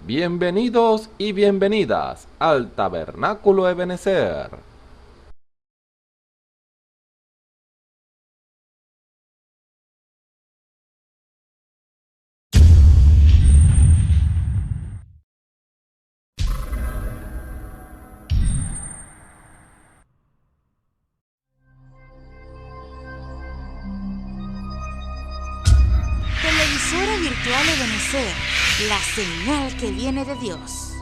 Bienvenidos y bienvenidas al Tabernáculo Ebenezer. Televisora virtual Ebenezer, la señal que viene de Dios.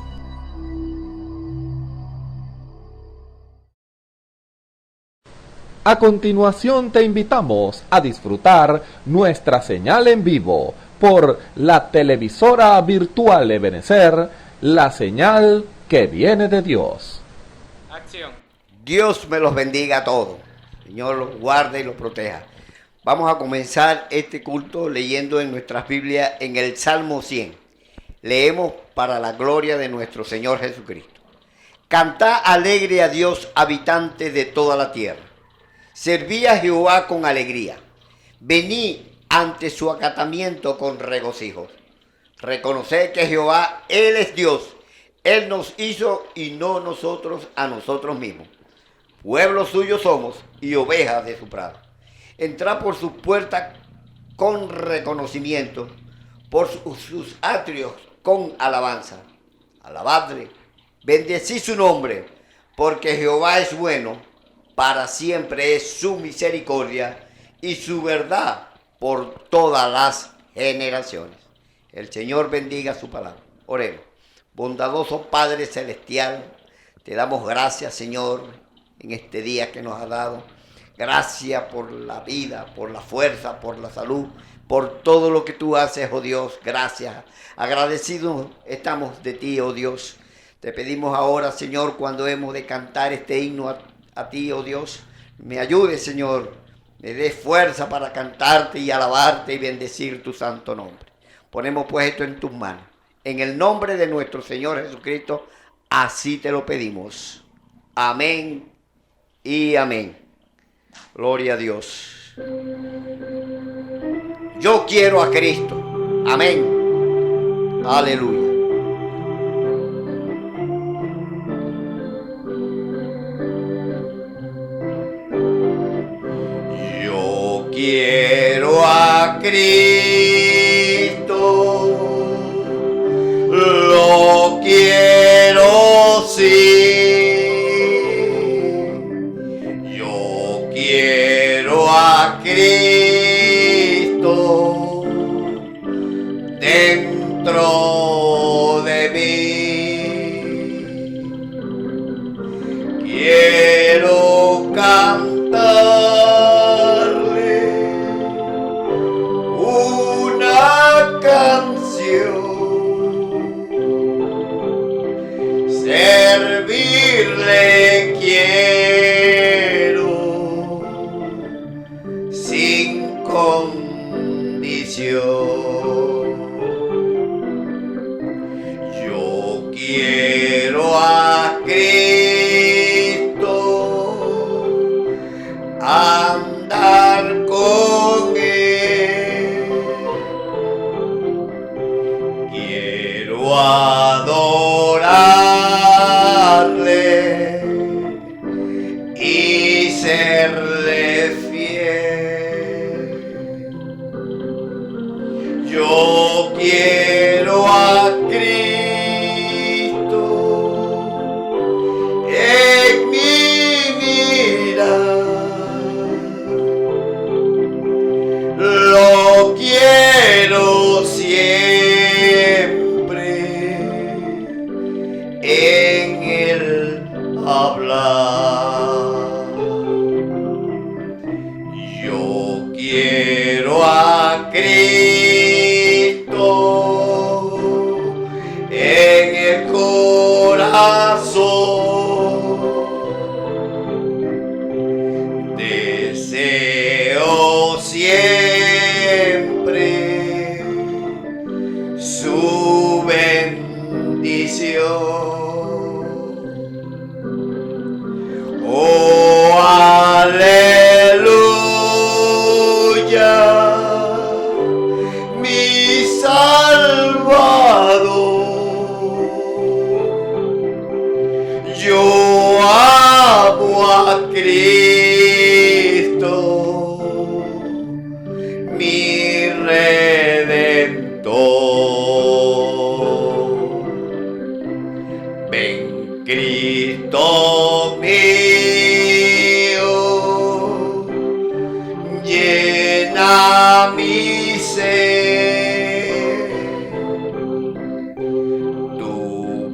A continuación te invitamos a disfrutar nuestra señal en vivo por la televisora virtual Ebenezer, la señal que viene de Dios. Acción. Dios me los bendiga a todos. Señor los guarde y los proteja. Vamos a comenzar este culto leyendo en nuestras Biblias en el Salmo 100. Leemos para la gloria de nuestro Señor Jesucristo. Cantad alegre a Dios, habitantes de toda la tierra. Serví a Jehová con alegría. Venid ante su acatamiento con regocijos. Reconoced que Jehová, Él es Dios. Él nos hizo y no nosotros a nosotros mismos. Pueblo suyo somos y ovejas de su prado. Entrad por sus puertas con reconocimiento, por sus atrios con alabanza. Alabadle, bendecid su nombre, porque Jehová es bueno, para siempre es su misericordia y su verdad por todas las generaciones. El Señor bendiga su palabra. Oremos. Bondadoso Padre Celestial, te damos gracias, Señor, en este día que nos has dado. Gracias por la vida, por la fuerza, por la salud, por todo lo que tú haces, oh Dios. Gracias. Agradecidos estamos de ti, oh Dios. Te pedimos ahora, Señor, cuando hemos de cantar este himno a ti, oh Dios, me ayudes, Señor. Me des fuerza para cantarte y alabarte y bendecir tu santo nombre. Ponemos pues esto en tus manos. En el nombre de nuestro Señor Jesucristo, así te lo pedimos. Amén y amén. Gloria a Dios. Yo quiero a Cristo. Amén. Aleluya. Yo quiero a Cristo. Lo quiero sí. Yo quiero a Cristo dentro de mí. Quiero cantarle una canción. Servirle quiero sin condición. Yo quiero a Cristo, andar con Él. Quiero adorarle y serle fiel. Yo quiero a Cristo en mi vida. Lo quiero siempre en el hablar. Yo quiero a Cristo en el corazón. Deseo siempre su bendición. Oh, aleluya, mi Salvador.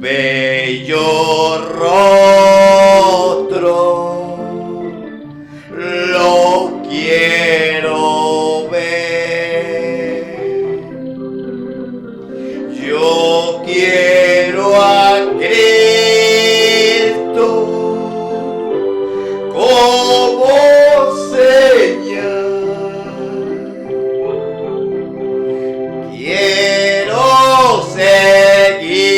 bello rostro, lo quiero ver. Yo quiero a Cristo como señal. Quiero seguirle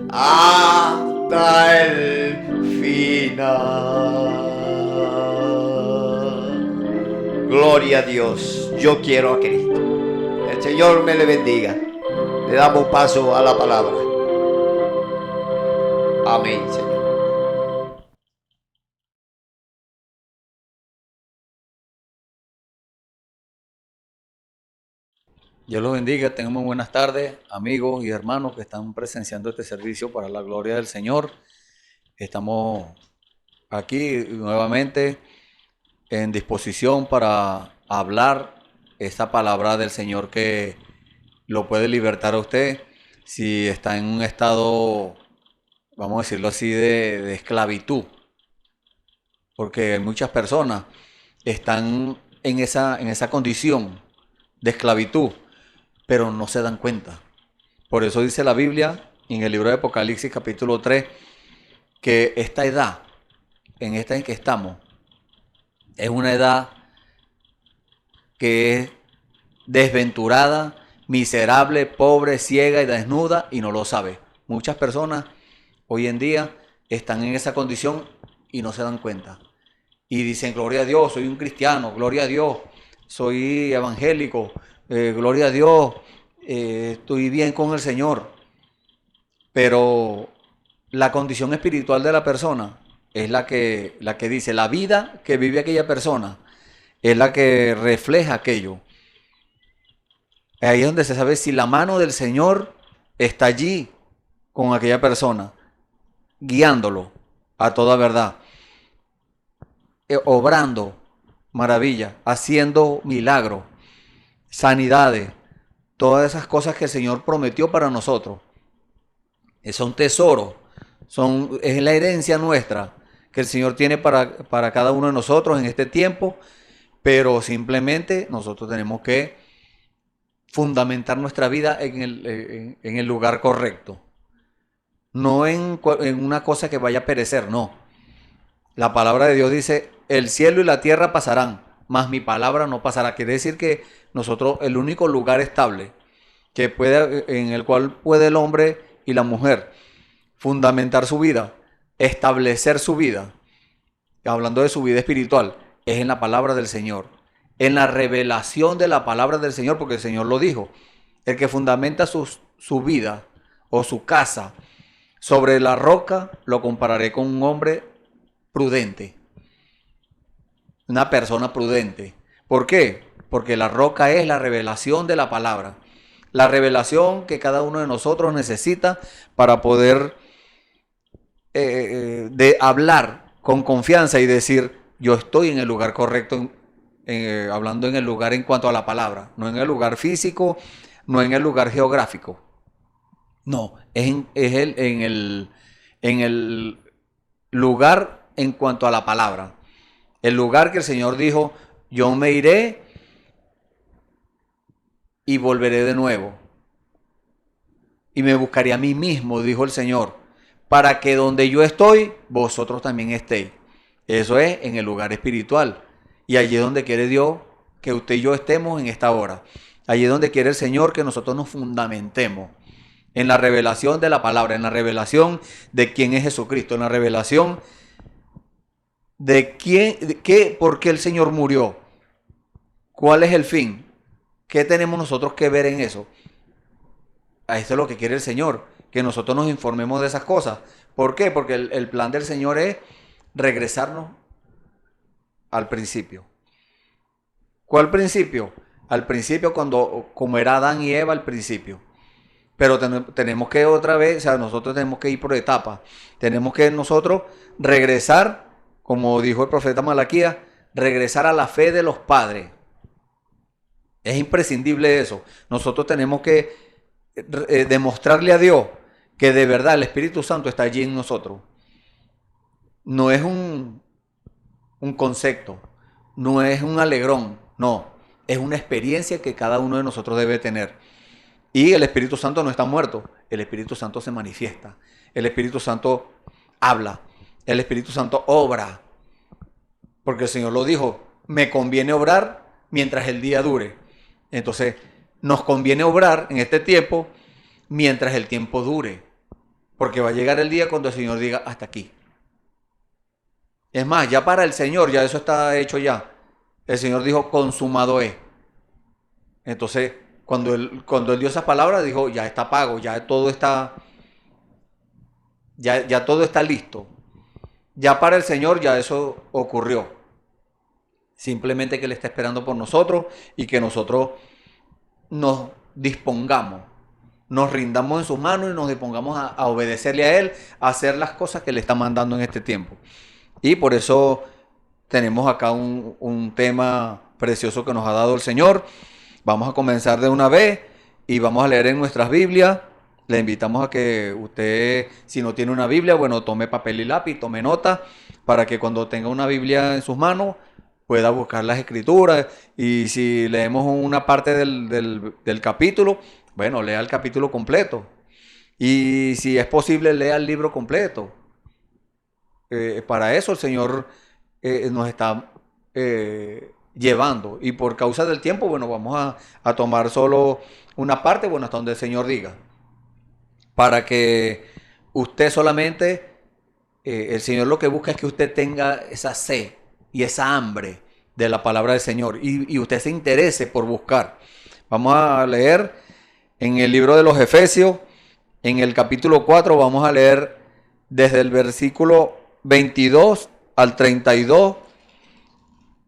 hasta el final. Gloria a Dios. Yo quiero a Cristo. El Señor me le bendiga. Le damos paso a la palabra. Amén, Señor. Dios los bendiga, tengan muy buenas tardes, amigos y hermanos que están presenciando este servicio para la gloria del Señor. Estamos aquí nuevamente en disposición para hablar esta palabra del Señor que lo puede libertar a usted si está en un estado, vamos a decirlo así, de esclavitud. Porque muchas personas están en esa condición de esclavitud, pero no se dan cuenta. Por eso dice la Biblia en el libro de Apocalipsis capítulo 3 que esta edad, en esta en que estamos, es una edad que es desventurada, miserable, pobre, ciega y desnuda y no lo sabe. Muchas personas hoy en día están en esa condición y no se dan cuenta. Y dicen, gloria a Dios, soy un cristiano, gloria a Dios, soy evangélico, gloria a Dios, estoy bien con el Señor. Pero la condición espiritual de la persona es la que dice, la vida que vive aquella persona es la que refleja aquello. Ahí es donde se sabe si la mano del Señor está allí con aquella persona, guiándolo a toda verdad, obrando maravillas, haciendo milagros, sanidades, todas esas cosas que el Señor prometió para nosotros. Son tesoros, es la herencia nuestra que el Señor tiene para cada uno de nosotros en este tiempo, pero simplemente nosotros tenemos que fundamentar nuestra vida en el lugar correcto. No en una cosa que vaya a perecer, no. La palabra de Dios dice, el cielo y la tierra pasarán, mas mi palabra no pasará. Quiere decir que nosotros, el único lugar estable en el cual puede el hombre y la mujer fundamentar su vida, establecer su vida, hablando de su vida espiritual, es en la palabra del Señor, en la revelación de la palabra del Señor, porque el Señor lo dijo. El que fundamenta su vida o su casa sobre la roca, lo compararé con un hombre prudente, una persona prudente. ¿Por qué? Porque la roca es la revelación de la palabra, la revelación que cada uno de nosotros necesita para poder de hablar con confianza y decir, yo estoy en el lugar correcto, hablando en el lugar en cuanto a la palabra, no en el lugar físico, no en el lugar geográfico. No, es en el lugar en cuanto a la palabra. El lugar que el Señor dijo, yo me iré y volveré de nuevo. Y me buscaré a mí mismo, dijo el Señor, para que donde yo estoy, vosotros también estéis. Eso es en el lugar espiritual. Y allí es donde quiere Dios que usted y yo estemos en esta hora. Allí es donde quiere el Señor que nosotros nos fundamentemos. En la revelación de la palabra, en la revelación de quién es Jesucristo, en la revelación de por qué el Señor murió, cuál es el fin, qué tenemos nosotros que ver en eso. A esto es lo que quiere el Señor, que nosotros nos informemos de esas cosas. ¿Por qué? Porque el plan del Señor es regresarnos al principio. ¿Cuál principio? Al principio como era Adán y Eva al principio. Pero tenemos que otra vez, o sea, nosotros tenemos que ir por etapas. Tenemos que nosotros regresar, como dijo el profeta Malaquías, regresar a la fe de los padres. Es imprescindible eso. Nosotros tenemos que demostrarle a Dios que de verdad el Espíritu Santo está allí en nosotros. No es un concepto, no es un alegrón, no. Es una experiencia que cada uno de nosotros debe tener. Y el Espíritu Santo no está muerto. El Espíritu Santo se manifiesta. El Espíritu Santo habla. El Espíritu Santo obra. Porque el Señor lo dijo, me conviene obrar mientras el día dure. Entonces, nos conviene obrar en este tiempo mientras el tiempo dure. Porque va a llegar el día cuando el Señor diga, hasta aquí. Es más, ya para el Señor, ya eso está hecho ya. El Señor dijo, consumado es. Entonces, cuando él dio esa palabra, dijo, ya está pago, ya todo está listo. Ya para el Señor, ya eso ocurrió. Simplemente que Él está esperando por nosotros y que nosotros nos dispongamos, nos rindamos en sus manos y nos dispongamos a obedecerle a Él, a hacer las cosas que le está mandando en este tiempo. Y por eso tenemos acá un tema precioso que nos ha dado el Señor. Vamos a comenzar de una vez y vamos a leer en nuestras Biblias. Le invitamos a que usted, si no tiene una Biblia, bueno, tome papel y lápiz, tome nota, para que cuando tenga una Biblia en sus manos pueda buscar las escrituras. Y si leemos una parte del capítulo, bueno, lea el capítulo completo. Y si es posible, lea el libro completo. Para eso el Señor nos está llevando. Y por causa del tiempo, bueno, vamos a tomar solo una parte, bueno, hasta donde el Señor diga. Para que usted solamente, el Señor lo que busca es que usted tenga esa sed y esa hambre de la palabra del Señor. Y usted se interese por buscar. Vamos a leer en el libro de los Efesios, en el capítulo 4, vamos a leer desde el versículo 22 al 32,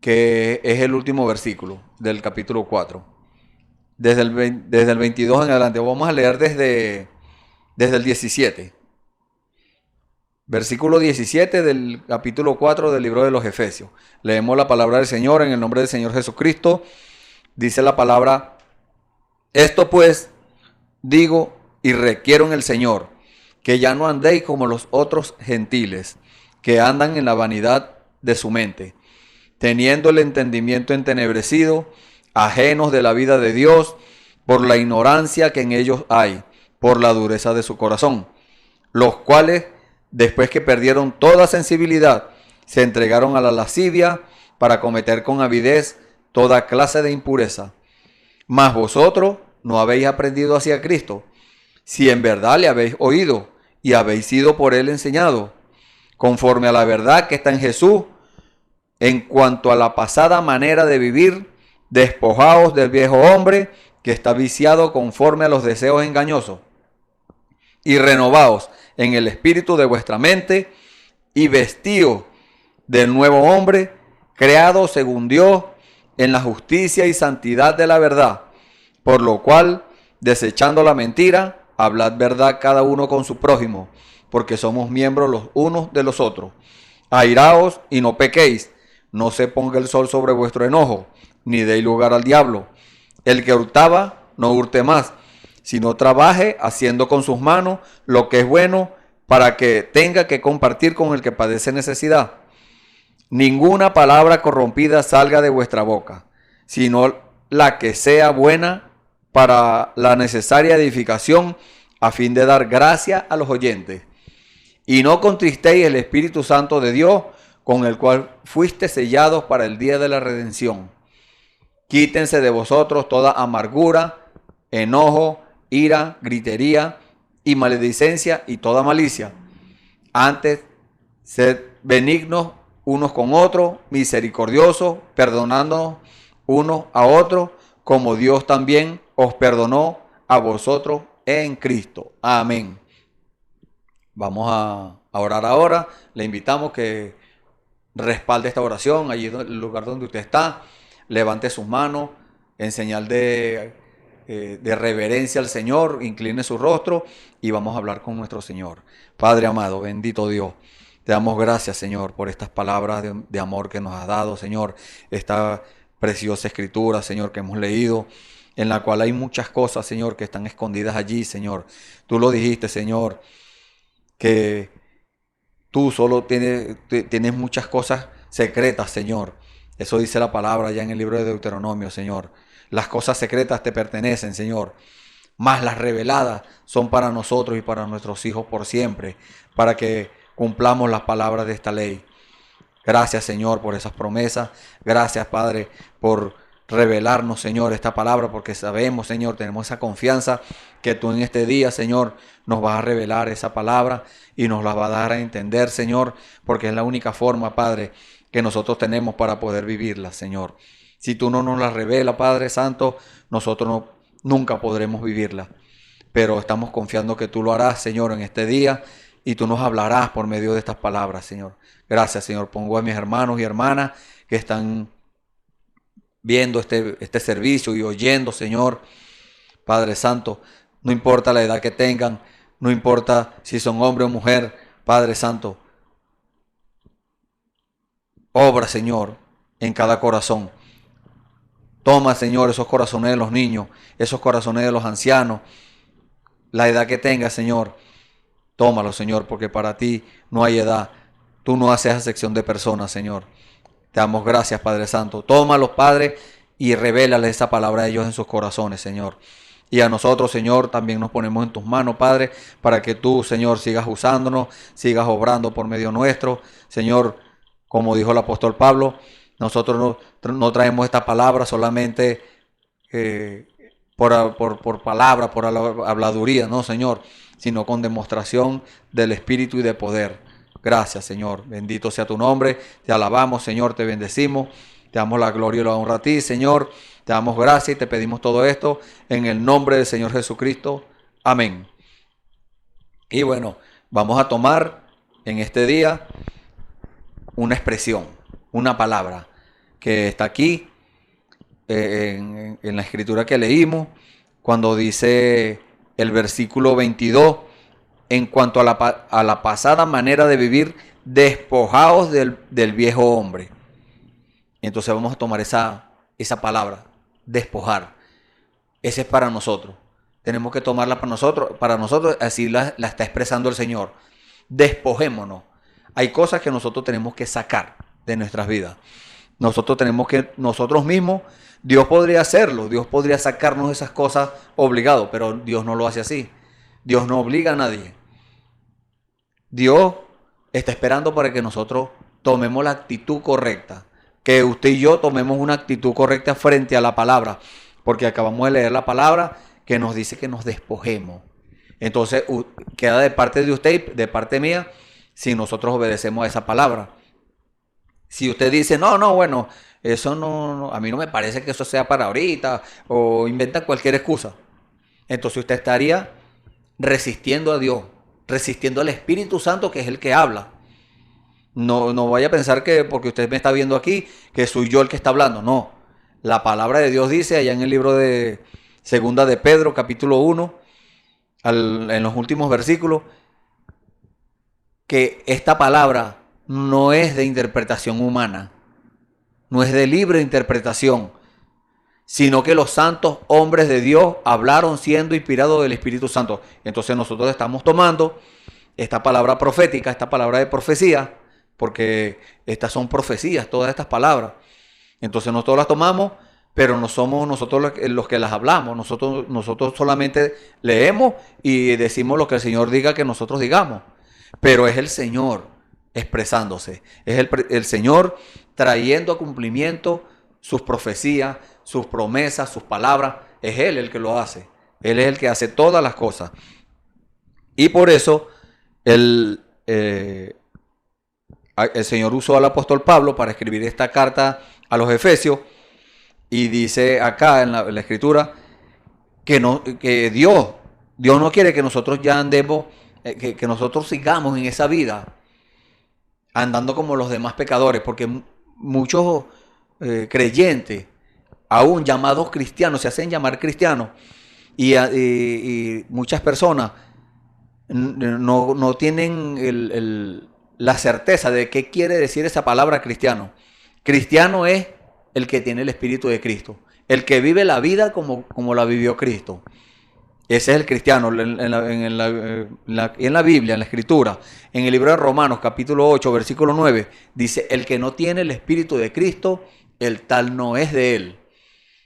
que es el último versículo del capítulo 4. Desde el 22 en adelante. Vamos a leer desde el 17. Versículo 17 del capítulo 4 del libro de los Efesios. Leemos la palabra del Señor en el nombre del Señor Jesucristo. Dice la palabra: esto pues digo y requiero en el Señor, que ya no andéis como los otros gentiles, que andan en la vanidad de su mente, teniendo el entendimiento entenebrecido, ajenos de la vida de Dios, por la ignorancia que en ellos hay, por la dureza de su corazón, los cuales, después que perdieron toda sensibilidad, se entregaron a la lascivia para cometer con avidez toda clase de impureza. Mas vosotros no habéis aprendido hacia Cristo, si en verdad le habéis oído y habéis sido por él enseñado, conforme a la verdad que está en Jesús, en cuanto a la pasada manera de vivir, despojaos del viejo hombre que está viciado conforme a los deseos engañosos, y renovaos en el espíritu de vuestra mente, y vestíos del nuevo hombre, creado según Dios, en la justicia y santidad de la verdad, por lo cual, desechando la mentira, hablad verdad cada uno con su prójimo, porque somos miembros los unos de los otros. Airaos y no pequéis, no se ponga el sol sobre vuestro enojo, ni deis lugar al diablo. El que hurtaba, no hurte más, sino trabaje haciendo con sus manos lo que es bueno, para que tenga que compartir con el que padece necesidad. Ninguna palabra corrompida salga de vuestra boca, sino la que sea buena para la necesaria edificación, a fin de dar gracia a los oyentes. Y no contristéis el Espíritu Santo de Dios, con el cual fuiste sellados para el día de la redención. Quítense de vosotros toda amargura, enojo, ira, gritería y maledicencia y toda malicia. Antes, sed benignos unos con otros, misericordiosos, perdonándonos unos a otros, como Dios también os perdonó a vosotros en Cristo. Amén. Vamos a orar ahora. Le invitamos que respalde esta oración allí en el lugar donde usted está. Levante sus manos en señal de reverencia al Señor. Incline su rostro y vamos a hablar con nuestro Señor. Padre amado, bendito Dios, te damos gracias, Señor, por estas palabras de amor que nos has dado, Señor. Esta preciosa escritura, Señor, que hemos leído, en la cual hay muchas cosas, Señor, que están escondidas allí, Señor. Tú lo dijiste, Señor, que tú solo tienes muchas cosas secretas, Señor. Eso dice la palabra ya en el libro de Deuteronomio, Señor. Las cosas secretas te pertenecen, Señor. Mas las reveladas son para nosotros y para nuestros hijos por siempre, para que cumplamos las palabras de esta ley. Gracias, Señor, por esas promesas. Gracias, Padre, por revelarnos, Señor, esta palabra, porque sabemos, Señor, tenemos esa confianza que tú en este día, Señor, nos vas a revelar esa palabra y nos la vas a dar a entender, Señor, porque es la única forma, Padre, que nosotros tenemos para poder vivirla, Señor. Si tú no nos la revelas, Padre Santo, nosotros nunca podremos vivirla. Pero estamos confiando que tú lo harás, Señor, en este día y tú nos hablarás por medio de estas palabras, Señor. Gracias, Señor. Pongo a mis hermanos y hermanas que están viendo este servicio y oyendo, Señor. Padre Santo, no importa la edad que tengan, no importa si son hombre o mujer, Padre Santo, obra, Señor, en cada corazón. Toma, Señor, esos corazones de los niños, esos corazones de los ancianos, la edad que tenga, Señor. Tómalo, Señor, porque para ti no hay edad. Tú no haces acepción de personas, Señor. Te damos gracias, Padre Santo. Tómalos, Padre, y revélales esa palabra a ellos en sus corazones, Señor. Y a nosotros, Señor, también nos ponemos en tus manos, Padre, para que tú, Señor, sigas usándonos, sigas obrando por medio nuestro. Señor, como dijo el apóstol Pablo, nosotros no traemos esta palabra solamente por palabra, por habladuría, no, Señor, sino con demostración del Espíritu y de poder. Gracias, Señor. Bendito sea tu nombre. Te alabamos, Señor, te bendecimos. Te damos la gloria y la honra a ti, Señor. Te damos gracias y te pedimos todo esto en el nombre del Señor Jesucristo. Amén. Y bueno, vamos a tomar en este día una expresión, una palabra que está aquí en la escritura que leímos, cuando dice el versículo 22, en cuanto a la pasada manera de vivir, despojaos del viejo hombre. Entonces vamos a tomar esa palabra, despojar. Esa es para nosotros. Tenemos que tomarla para nosotros, así la está expresando el Señor. Despojémonos. Hay cosas que nosotros tenemos que sacar de nuestras vidas. Nosotros mismos, Dios podría hacerlo, Dios podría sacarnos esas cosas obligado, pero Dios no lo hace así. Dios no obliga a nadie. Dios está esperando para que nosotros tomemos la actitud correcta. Que usted y yo tomemos una actitud correcta frente a la palabra. Porque acabamos de leer la palabra que nos dice que nos despojemos. Entonces queda de parte de usted y de parte mía si nosotros obedecemos a esa palabra. Si usted dice, bueno, eso no, a mí no me parece que eso sea para ahorita, o inventa cualquier excusa, entonces usted estaría resistiendo a Dios, resistiendo al Espíritu Santo, que es el que habla. No vaya a pensar que porque usted me está viendo aquí, que soy yo el que está hablando. No, la palabra de Dios dice allá en el libro de Segunda de Pedro, capítulo 1, en los últimos versículos, que esta palabra no es de interpretación humana, no es de libre interpretación, sino que los santos hombres de Dios hablaron siendo inspirados del Espíritu Santo. Entonces nosotros estamos tomando esta palabra profética, esta palabra de profecía, porque estas son profecías, todas estas palabras. Entonces nosotros las tomamos, pero no somos nosotros los que las hablamos. Nosotros solamente leemos y decimos lo que el Señor diga que nosotros digamos. Pero es el Señor expresándose. Es el Señor trayendo a cumplimiento sus profecías, sus promesas, sus palabras. Es Él el que lo hace. Él es el que hace todas las cosas. Y por eso el Señor usó al apóstol Pablo para escribir esta carta a los Efesios. Y dice acá en la escritura que Dios no quiere que nosotros ya andemos, que nosotros sigamos en esa vida andando como los demás pecadores, porque muchos creyentes, aún llamados cristianos, se hacen llamar cristianos, y muchas personas no tienen la certeza de qué quiere decir esa palabra cristiano. Cristiano es el que tiene el Espíritu de Cristo, el que vive la vida como la vivió Cristo. Ese es el cristiano. En la Biblia, en la Escritura, en el libro de Romanos, capítulo 8, versículo 9, dice, el que no tiene el Espíritu de Cristo, el tal no es de él.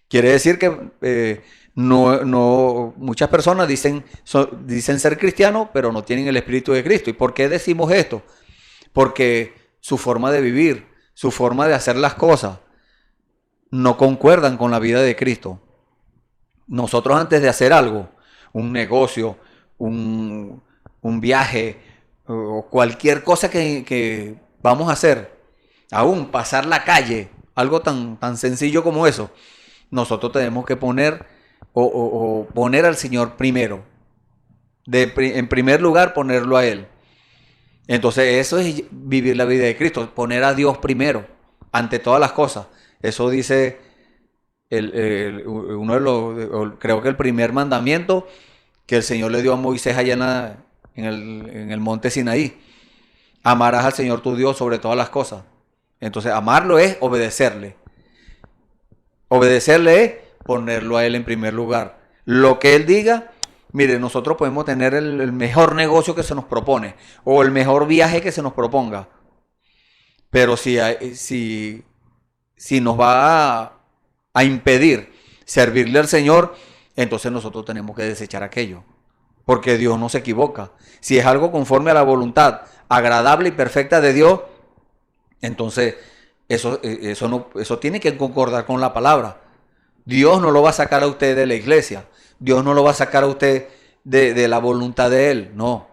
Quiere decir que muchas personas dicen ser cristianos, pero no tienen el Espíritu de Cristo. ¿Y por qué decimos esto? Porque su forma de vivir, su forma de hacer las cosas, no concuerdan con la vida de Cristo. Nosotros, antes de hacer algo, un negocio, un viaje o cualquier cosa que vamos a hacer, aún pasar la calle, algo tan sencillo como eso, nosotros tenemos que poner al Señor primero. En primer lugar, ponerlo a Él. Entonces eso es vivir la vida de Cristo, poner a Dios primero, ante todas las cosas. Eso dice creo que el primer mandamiento que el Señor le dio a Moisés allá en el monte Sinaí. Amarás al Señor tu Dios sobre todas las cosas. Entonces amarlo es obedecerle. Obedecerle es ponerlo a Él en primer lugar. Lo que Él diga, mire, nosotros podemos tener el mejor negocio que se nos propone o el mejor viaje que se nos proponga. Pero si nos va a impedir servirle al Señor, entonces nosotros tenemos que desechar aquello. Porque Dios no se equivoca. Si es algo conforme a la voluntad agradable y perfecta de Dios, entonces eso tiene que concordar con la palabra. Dios no lo va a sacar a usted de la iglesia. Dios no lo va a sacar a usted de la voluntad de Él. No.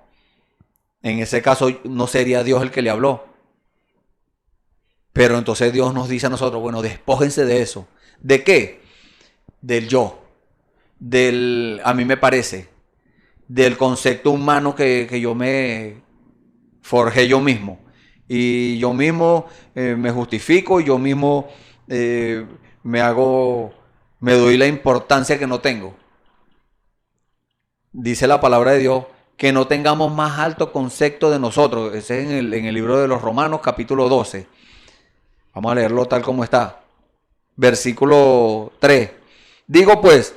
En ese caso no sería Dios el que le habló. Pero entonces Dios nos dice a nosotros, bueno, despójense de eso. ¿De qué? Del yo. A mí me parece. Del concepto humano que yo me forjé yo mismo. Y yo mismo me justifico, y yo mismo me doy la importancia que no tengo. Dice la palabra de Dios que no tengamos más alto concepto de nosotros. Ese es en el libro de los Romanos, capítulo 12. Vamos a leerlo tal como está. Versículo 3. Digo pues,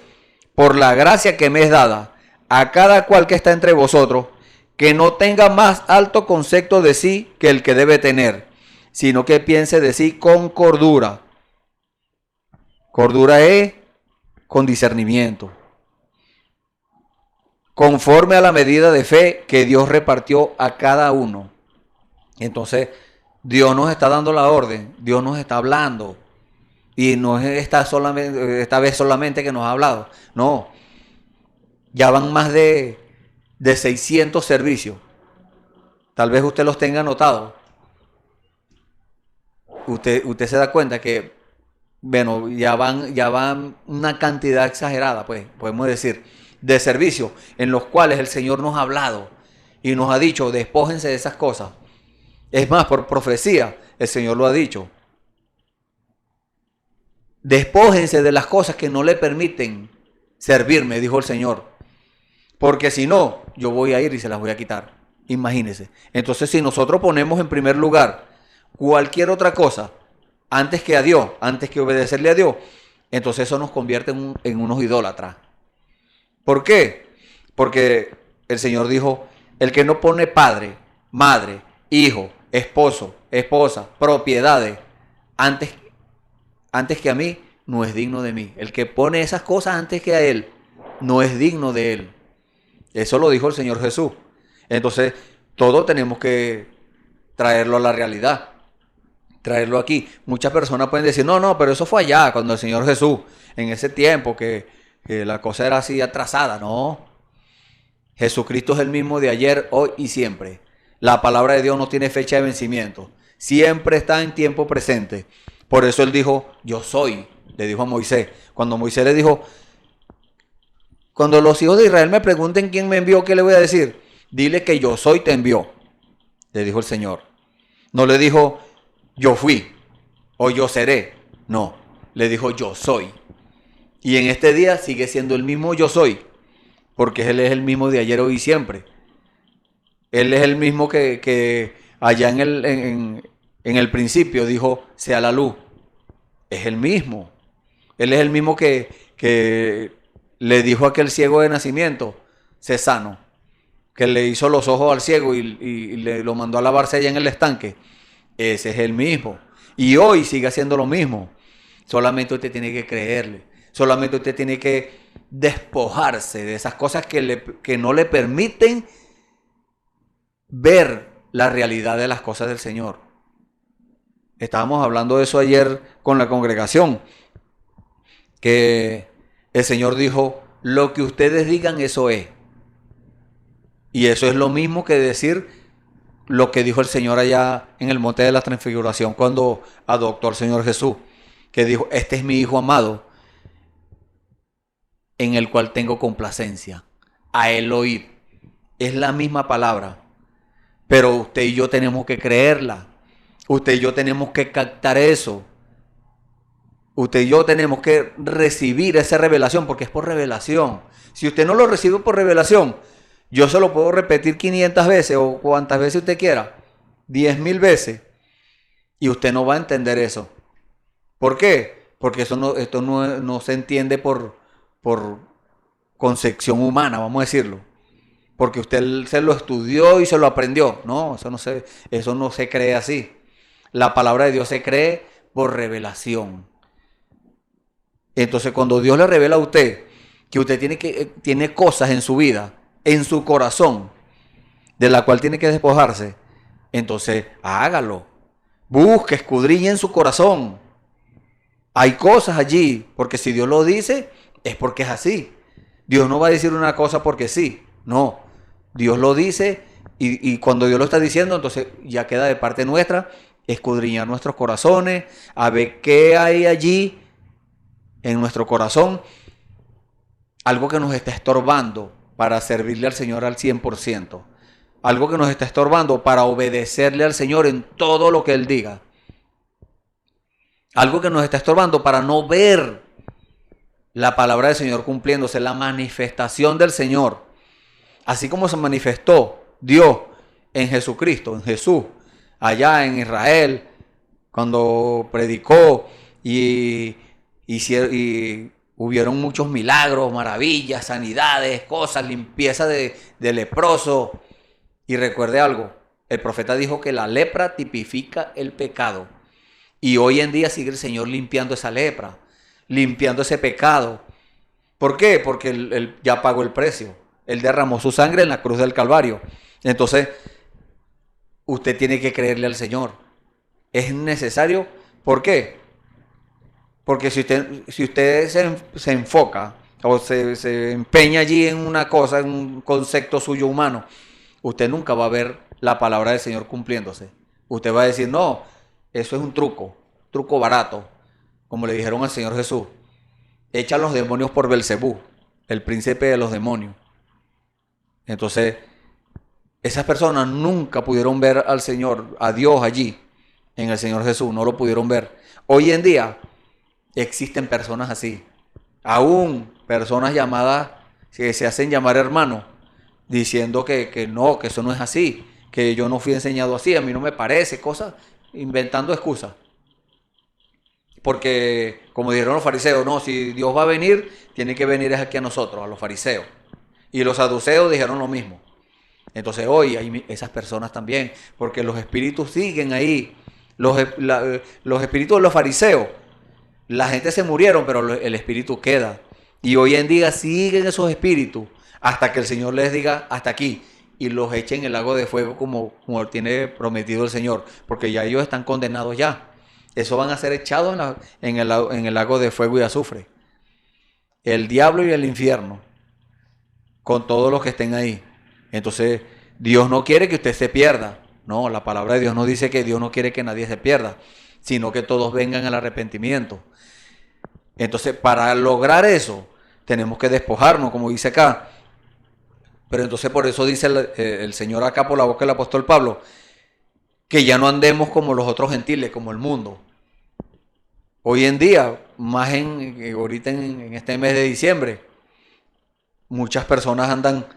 por la gracia que me es dada, a cada cual que está entre vosotros, que no tenga más alto concepto de sí que el que debe tener, sino que piense de sí con cordura. Cordura es con discernimiento. Conforme a la medida de fe que Dios repartió a cada uno. Entonces, Dios nos está dando la orden, Dios nos está hablando. Y no es esta vez solamente que nos ha hablado. No, ya van más de 600 servicios. Tal vez usted los tenga anotados. Usted se da cuenta que, bueno, ya van una cantidad exagerada, pues, podemos decir, de servicios en los cuales el Señor nos ha hablado y nos ha dicho, despójense de esas cosas. Es más, por profecía, el Señor lo ha dicho. Despójense de las cosas que no le permiten servirme, dijo el Señor. Porque si no, yo voy a ir y se las voy a quitar. Imagínense. Entonces, si nosotros ponemos en primer lugar cualquier otra cosa antes que a Dios, antes que obedecerle a Dios, entonces eso nos convierte en unos idólatras. ¿Por qué? Porque el Señor dijo, el que no pone padre, madre, hijo, esposo, esposa, propiedades, antes que a mí, no es digno de mí. El que pone esas cosas antes que a Él, no es digno de Él. Eso lo dijo el Señor Jesús. Entonces, todo tenemos que traerlo a la realidad. Traerlo aquí. Muchas personas pueden decir, no, pero eso fue allá, cuando el Señor Jesús, en ese tiempo que la cosa era así atrasada. No. Jesucristo es el mismo de ayer, hoy y siempre. La palabra de Dios no tiene fecha de vencimiento. Siempre está en tiempo presente. Por eso Él dijo, yo soy, le dijo a Moisés. Cuando Moisés le dijo, cuando los hijos de Israel me pregunten quién me envió, ¿qué le voy a decir? Dile que yo soy, te envió, le dijo el Señor. No le dijo, yo fui o yo seré. No, le dijo, yo soy. Y en este día sigue siendo el mismo yo soy, porque Él es el mismo de ayer, hoy y siempre. Él es el mismo que allá en el principio dijo, sea la luz. es el mismo. Él es el mismo que le dijo a aquel ciego de nacimiento, sé sano, que le hizo los ojos al ciego y lo mandó a lavarse allá en el estanque. Ese es el mismo. Y hoy sigue haciendo lo mismo. Solamente usted tiene que creerle. Solamente usted tiene que despojarse de esas cosas que no le permiten ver la realidad de las cosas del Señor. Estábamos hablando de eso ayer con la congregación, que el Señor dijo, lo que ustedes digan, eso es. Y eso es lo mismo que decir lo que dijo el Señor allá en el monte de la transfiguración cuando adoptó al Señor Jesús, que dijo, este es mi Hijo amado, en el cual tengo complacencia, a él oír. Es la misma palabra, pero usted y yo tenemos que creerla. Usted y yo tenemos que captar eso. Usted y yo tenemos que recibir esa revelación, porque es por revelación. Si usted no lo recibe por revelación, yo se lo puedo repetir 500 veces o cuantas veces usted quiera, 10,000 veces, y usted no va a entender eso. ¿Por qué? Porque esto no se entiende por concepción humana, vamos a decirlo. Porque usted se lo estudió y se lo aprendió. No, eso no se cree así. La palabra de Dios se cree por revelación. Entonces, cuando Dios le revela a usted que usted tiene cosas en su vida, en su corazón, de la cual tiene que despojarse, entonces hágalo. Busque, escudriñe en su corazón. Hay cosas allí, porque si Dios lo dice, es porque es así. Dios no va a decir una cosa porque sí. No, Dios lo dice y cuando Dios lo está diciendo, entonces ya queda de parte nuestra escudriñar nuestros corazones, a ver qué hay allí en nuestro corazón, algo que nos está estorbando para servirle al Señor al 100%, algo que nos está estorbando para obedecerle al Señor en todo lo que Él diga, algo que nos está estorbando para no ver la palabra del Señor cumpliéndose, la manifestación del Señor, así como se manifestó Dios en Jesucristo, en Jesús, allá en Israel, cuando predicó y hubieron muchos milagros, maravillas, sanidades, cosas, limpieza de leproso. Y recuerde algo, el profeta dijo que la lepra tipifica el pecado. Y hoy en día sigue el Señor limpiando esa lepra, limpiando ese pecado. ¿Por qué? Porque Él ya pagó el precio. Él derramó su sangre en la cruz del Calvario. Entonces, usted tiene que creerle al Señor. Es necesario. ¿Por qué? Porque si usted se enfoca o se empeña allí en una cosa, en un concepto suyo humano, usted nunca va a ver la palabra del Señor cumpliéndose. Usted va a decir, no, eso es un truco barato, como le dijeron al Señor Jesús. Echa a los demonios por Belcebú, el príncipe de los demonios. Entonces, esas personas nunca pudieron ver al Señor, a Dios allí, en el Señor Jesús, no lo pudieron ver. Hoy en día existen personas así, aún personas llamadas, que se hacen llamar hermanos, diciendo que no, que eso no es así, que yo no fui enseñado así, a mí no me parece, cosas, inventando excusas. Porque, como dijeron los fariseos, no, si Dios va a venir, tiene que venir es aquí a nosotros, a los fariseos. Y los saduceos dijeron lo mismo. Entonces hoy hay esas personas también, porque los espíritus siguen ahí. Los espíritus de los fariseos, la gente se murieron, pero el espíritu queda. Y hoy en día siguen esos espíritus hasta que el Señor les diga hasta aquí y los echen en el lago de fuego como tiene prometido el Señor, porque ya ellos están condenados ya. Eso van a ser echados en el lago de fuego y azufre. El diablo y el infierno, con todos los que estén ahí. Entonces, Dios no quiere que usted se pierda. No, la palabra de Dios no dice que Dios no quiere que nadie se pierda, sino que todos vengan al arrepentimiento. Entonces, para lograr eso, tenemos que despojarnos, como dice acá. Pero entonces por eso dice el Señor acá por la boca del apóstol Pablo, que ya no andemos como los otros gentiles, como el mundo. Hoy en día, más ahorita en este mes de diciembre, muchas personas andan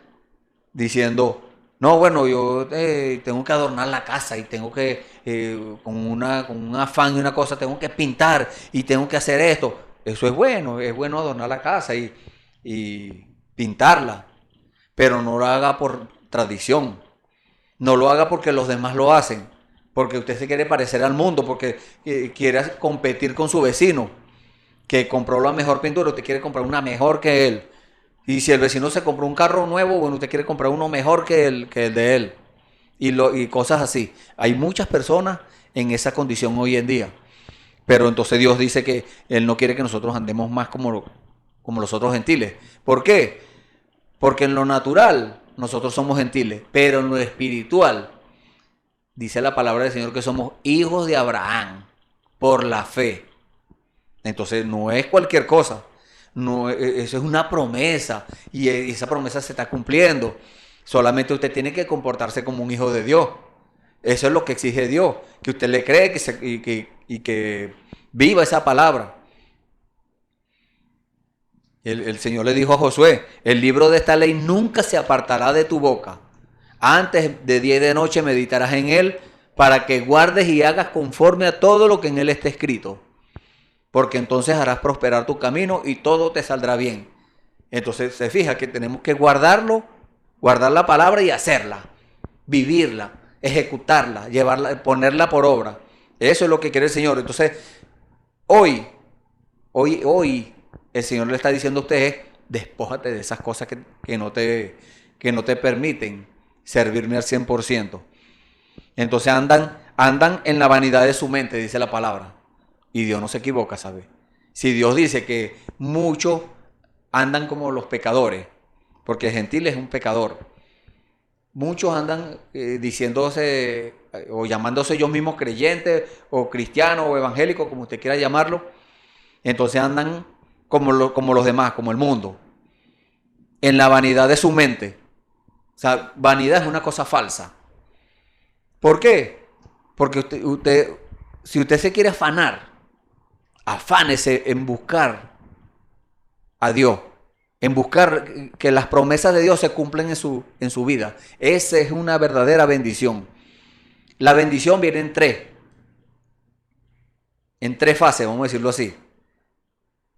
diciendo, No, bueno, yo tengo que adornar la casa y tengo que, con un afán y una cosa, tengo que pintar y tengo que hacer esto. Eso es bueno adornar la casa y pintarla, pero no lo haga por tradición, no lo haga porque los demás lo hacen, porque usted se quiere parecer al mundo, porque quiere competir con su vecino, que compró la mejor pintura, usted quiere comprar una mejor que él. Y si el vecino se compró un carro nuevo, bueno, usted quiere comprar uno mejor que el de él. Y cosas así. Hay muchas personas en esa condición hoy en día. Pero entonces Dios dice que Él no quiere que nosotros andemos más como los otros gentiles. ¿Por qué? Porque en lo natural nosotros somos gentiles, pero en lo espiritual dice la palabra del Señor que somos hijos de Abraham por la fe. Entonces no es cualquier cosa. No, eso es una promesa y esa promesa se está cumpliendo. Solamente usted tiene que comportarse como un hijo de Dios. Eso es lo que exige Dios, que usted le cree y que viva esa palabra. El Señor le dijo a Josué, el libro de esta ley nunca se apartará de tu boca. Antes de día y de noche meditarás en él para que guardes y hagas conforme a todo lo que en él esté escrito. Porque entonces harás prosperar tu camino y todo te saldrá bien. Entonces se fija que tenemos que guardarlo, guardar la palabra y hacerla, vivirla, ejecutarla, llevarla, ponerla por obra. Eso es lo que quiere el Señor. Entonces, hoy, el Señor le está diciendo a ustedes, despójate de esas cosas que no te permiten servirme al 100%. Entonces andan en la vanidad de su mente, dice la palabra. Y Dios no se equivoca, ¿sabe? Si Dios dice que muchos andan como los pecadores, porque el gentil es un pecador. Muchos andan diciéndose o llamándose ellos mismos creyentes o cristianos o evangélicos, como usted quiera llamarlo. Entonces andan como los demás, como el mundo, en la vanidad de su mente. O sea, vanidad es una cosa falsa. ¿Por qué? Porque si usted se quiere afanar, afánese en buscar a Dios, en buscar que las promesas de Dios se cumplan en su vida. Esa es una verdadera bendición. La bendición viene en tres fases, vamos a decirlo así.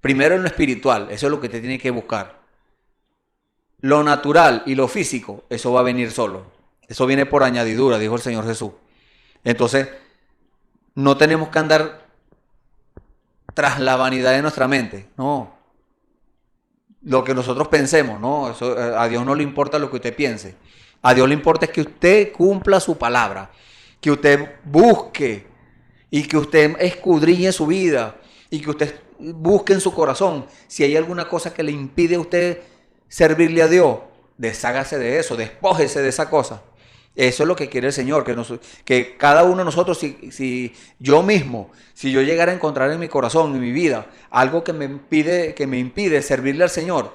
Primero en lo espiritual, eso es lo que usted tiene que buscar. Lo natural y lo físico, eso va a venir solo. Eso viene por añadidura, dijo el Señor Jesús. Entonces, no tenemos que andar tras la vanidad de nuestra mente, no. Lo que nosotros pensemos, no, eso, a Dios no le importa lo que usted piense. A Dios le importa es que usted cumpla su palabra, que usted busque y que usted escudriñe su vida y que usted busque en su corazón si hay alguna cosa que le impide a usted servirle a Dios, deshágase de eso, despójese de esa cosa. Eso es lo que quiere el Señor, que cada uno de nosotros, si yo llegara a encontrar en mi corazón, en mi vida, algo que me impide servirle al Señor,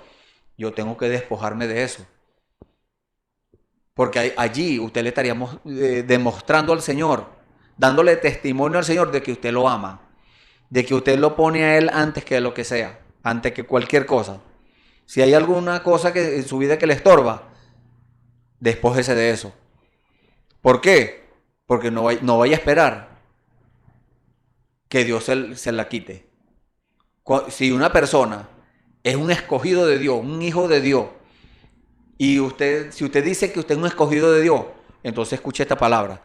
yo tengo que despojarme de eso. Porque allí usted le estaríamos demostrando al Señor, dándole testimonio al Señor de que usted lo ama, de que usted lo pone a Él antes que lo que sea, antes que cualquier cosa. Si hay alguna cosa en su vida que le estorba, despójese de eso. ¿Por qué? Porque no vaya a esperar que Dios se la quite. Si una persona es un escogido de Dios, un hijo de Dios, y si usted dice que usted es un escogido de Dios, entonces escuche esta palabra.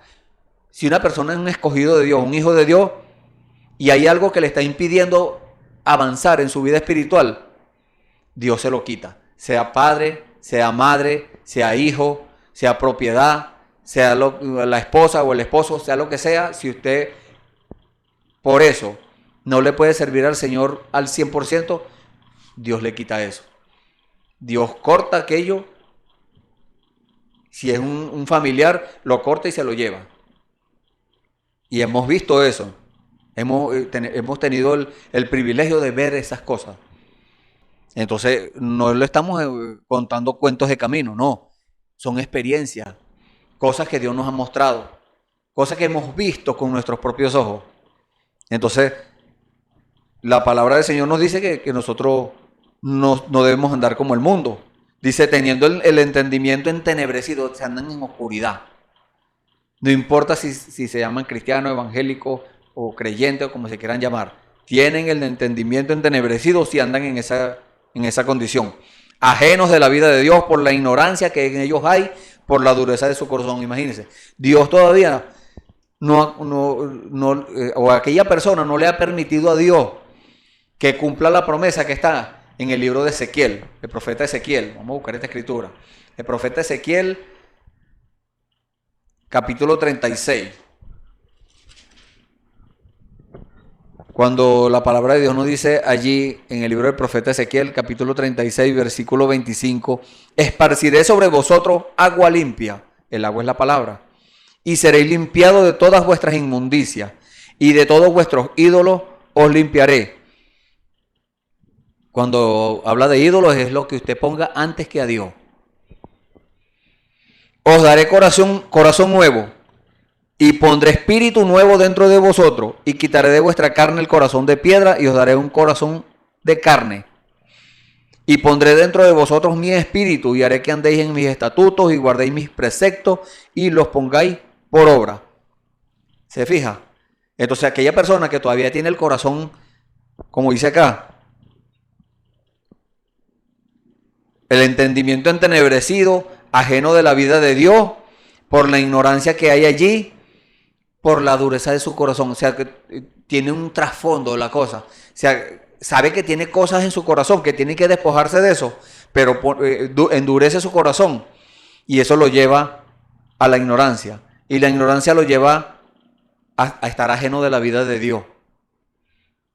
Si una persona es un escogido de Dios, un hijo de Dios, y hay algo que le está impidiendo avanzar en su vida espiritual, Dios se lo quita. Sea padre, sea madre, sea hijo, sea propiedad, sea la esposa o el esposo, sea lo que sea, si usted por eso no le puede servir al Señor al 100%, Dios le quita eso. Dios corta aquello. Si es un familiar, lo corta y se lo lleva. Y hemos visto eso. Hemos tenido el privilegio de ver esas cosas. Entonces, no le estamos contando cuentos de camino, no. Son experiencias, cosas que Dios nos ha mostrado, cosas que hemos visto con nuestros propios ojos. Entonces, la palabra del Señor nos dice que nosotros no debemos andar como el mundo, Dice, teniendo el entendimiento entenebrecido, se andan en oscuridad. No importa si se llaman cristianos, evangélicos o creyentes o como se quieran llamar. Tienen el entendimiento entenebrecido si andan en esa condición. Ajenos de la vida de Dios por la ignorancia que en ellos hay, por la dureza de su corazón. Imagínense, Dios todavía o aquella persona no le ha permitido a Dios que cumpla la promesa que está en el libro de Ezequiel, el profeta Ezequiel. Vamos a buscar esta escritura. El profeta Ezequiel, capítulo 36. Cuando la palabra de Dios nos dice allí en el libro del profeta Ezequiel, capítulo 36, versículo 25, esparciré sobre vosotros agua limpia, el agua es la palabra, y seréis limpiados de todas vuestras inmundicias, y de todos vuestros ídolos os limpiaré. Cuando habla de ídolos es lo que usted ponga antes que a Dios. Os daré corazón nuevo, y pondré espíritu nuevo dentro de vosotros, y quitaré de vuestra carne el corazón de piedra, y os daré un corazón de carne. Y pondré dentro de vosotros mi espíritu, y haré que andéis en mis estatutos, y guardéis mis preceptos, y los pongáis por obra. ¿Se fija? Entonces aquella persona que todavía tiene el corazón, como dice acá, el entendimiento entenebrecido, ajeno de la vida de Dios, por la ignorancia que hay allí, por la dureza de su corazón. O sea, que tiene un trasfondo la cosa. O sea, sabe que tiene cosas en su corazón, que tiene que despojarse de eso, pero endurece su corazón. Y eso lo lleva a la ignorancia. Y la ignorancia lo lleva a estar ajeno de la vida de Dios.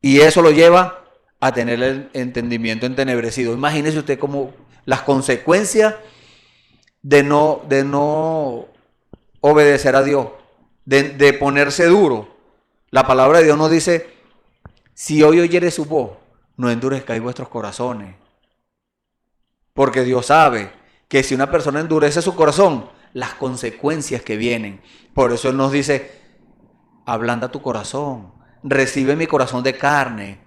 Y eso lo lleva a tener el entendimiento entenebrecido. Imagínese usted cómo las consecuencias de no obedecer a Dios, de ponerse duro. La palabra de Dios nos dice, si hoy oyeres su voz, no endurezcáis vuestros corazones. Porque Dios sabe que si una persona endurece su corazón, las consecuencias que vienen. Por eso Él nos dice, ablanda tu corazón, recibe mi corazón de carne,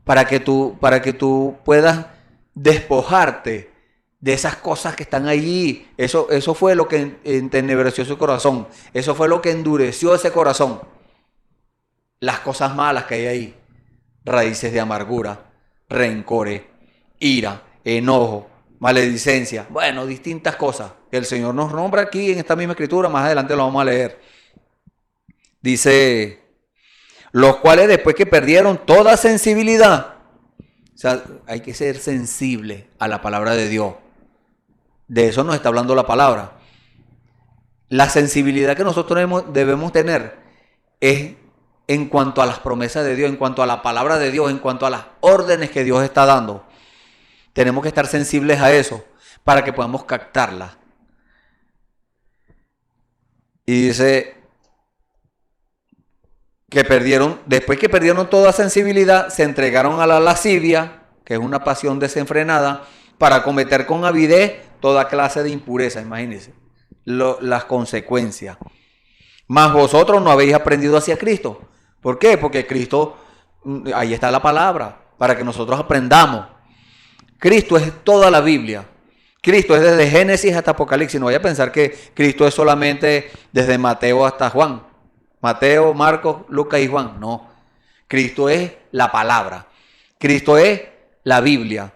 para que tú puedas despojarte de esas cosas que están allí. Eso fue lo que entenebreció su corazón. Eso fue lo que endureció ese corazón. Las cosas malas que hay ahí. Raíces de amargura, rencores, ira, enojo, maledicencia. Bueno, distintas cosas que el Señor nos nombra aquí en esta misma escritura. Más adelante lo vamos a leer. Dice, los cuales después que perdieron toda sensibilidad. O sea, hay que ser sensible a la palabra de Dios. De eso nos está hablando la palabra. La sensibilidad que nosotros debemos tener es en cuanto a las promesas de Dios, en cuanto a la palabra de Dios, en cuanto a las órdenes que Dios está dando. Tenemos que estar sensibles a eso para que podamos captarlas. Y dice que después que perdieron toda sensibilidad, se entregaron a la lascivia, que es una pasión desenfrenada, para cometer con avidez toda clase de impureza. Imagínense las consecuencias. Mas vosotros no habéis aprendido hacia Cristo. ¿Por qué? Porque Cristo, ahí está la palabra, para que nosotros aprendamos. Cristo es toda la Biblia. Cristo es desde Génesis hasta Apocalipsis. No vaya a pensar que Cristo es solamente desde Mateo hasta Juan. Mateo, Marcos, Lucas y Juan. No. Cristo es la palabra. Cristo es la Biblia.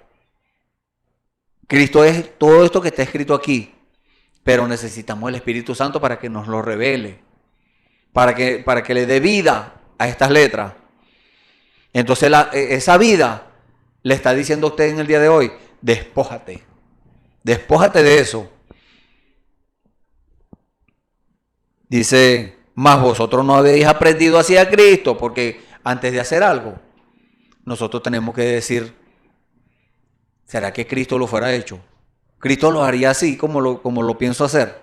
Cristo es todo esto que está escrito aquí. Pero necesitamos el Espíritu Santo para que nos lo revele. Para que le dé vida a estas letras. Entonces esa vida le está diciendo a usted en el día de hoy, despójate. Despójate de eso. Dice, mas vosotros no habéis aprendido hacia Cristo, porque antes de hacer algo, nosotros tenemos que decir, ¿será que Cristo lo fuera hecho? Cristo lo haría así como lo pienso hacer.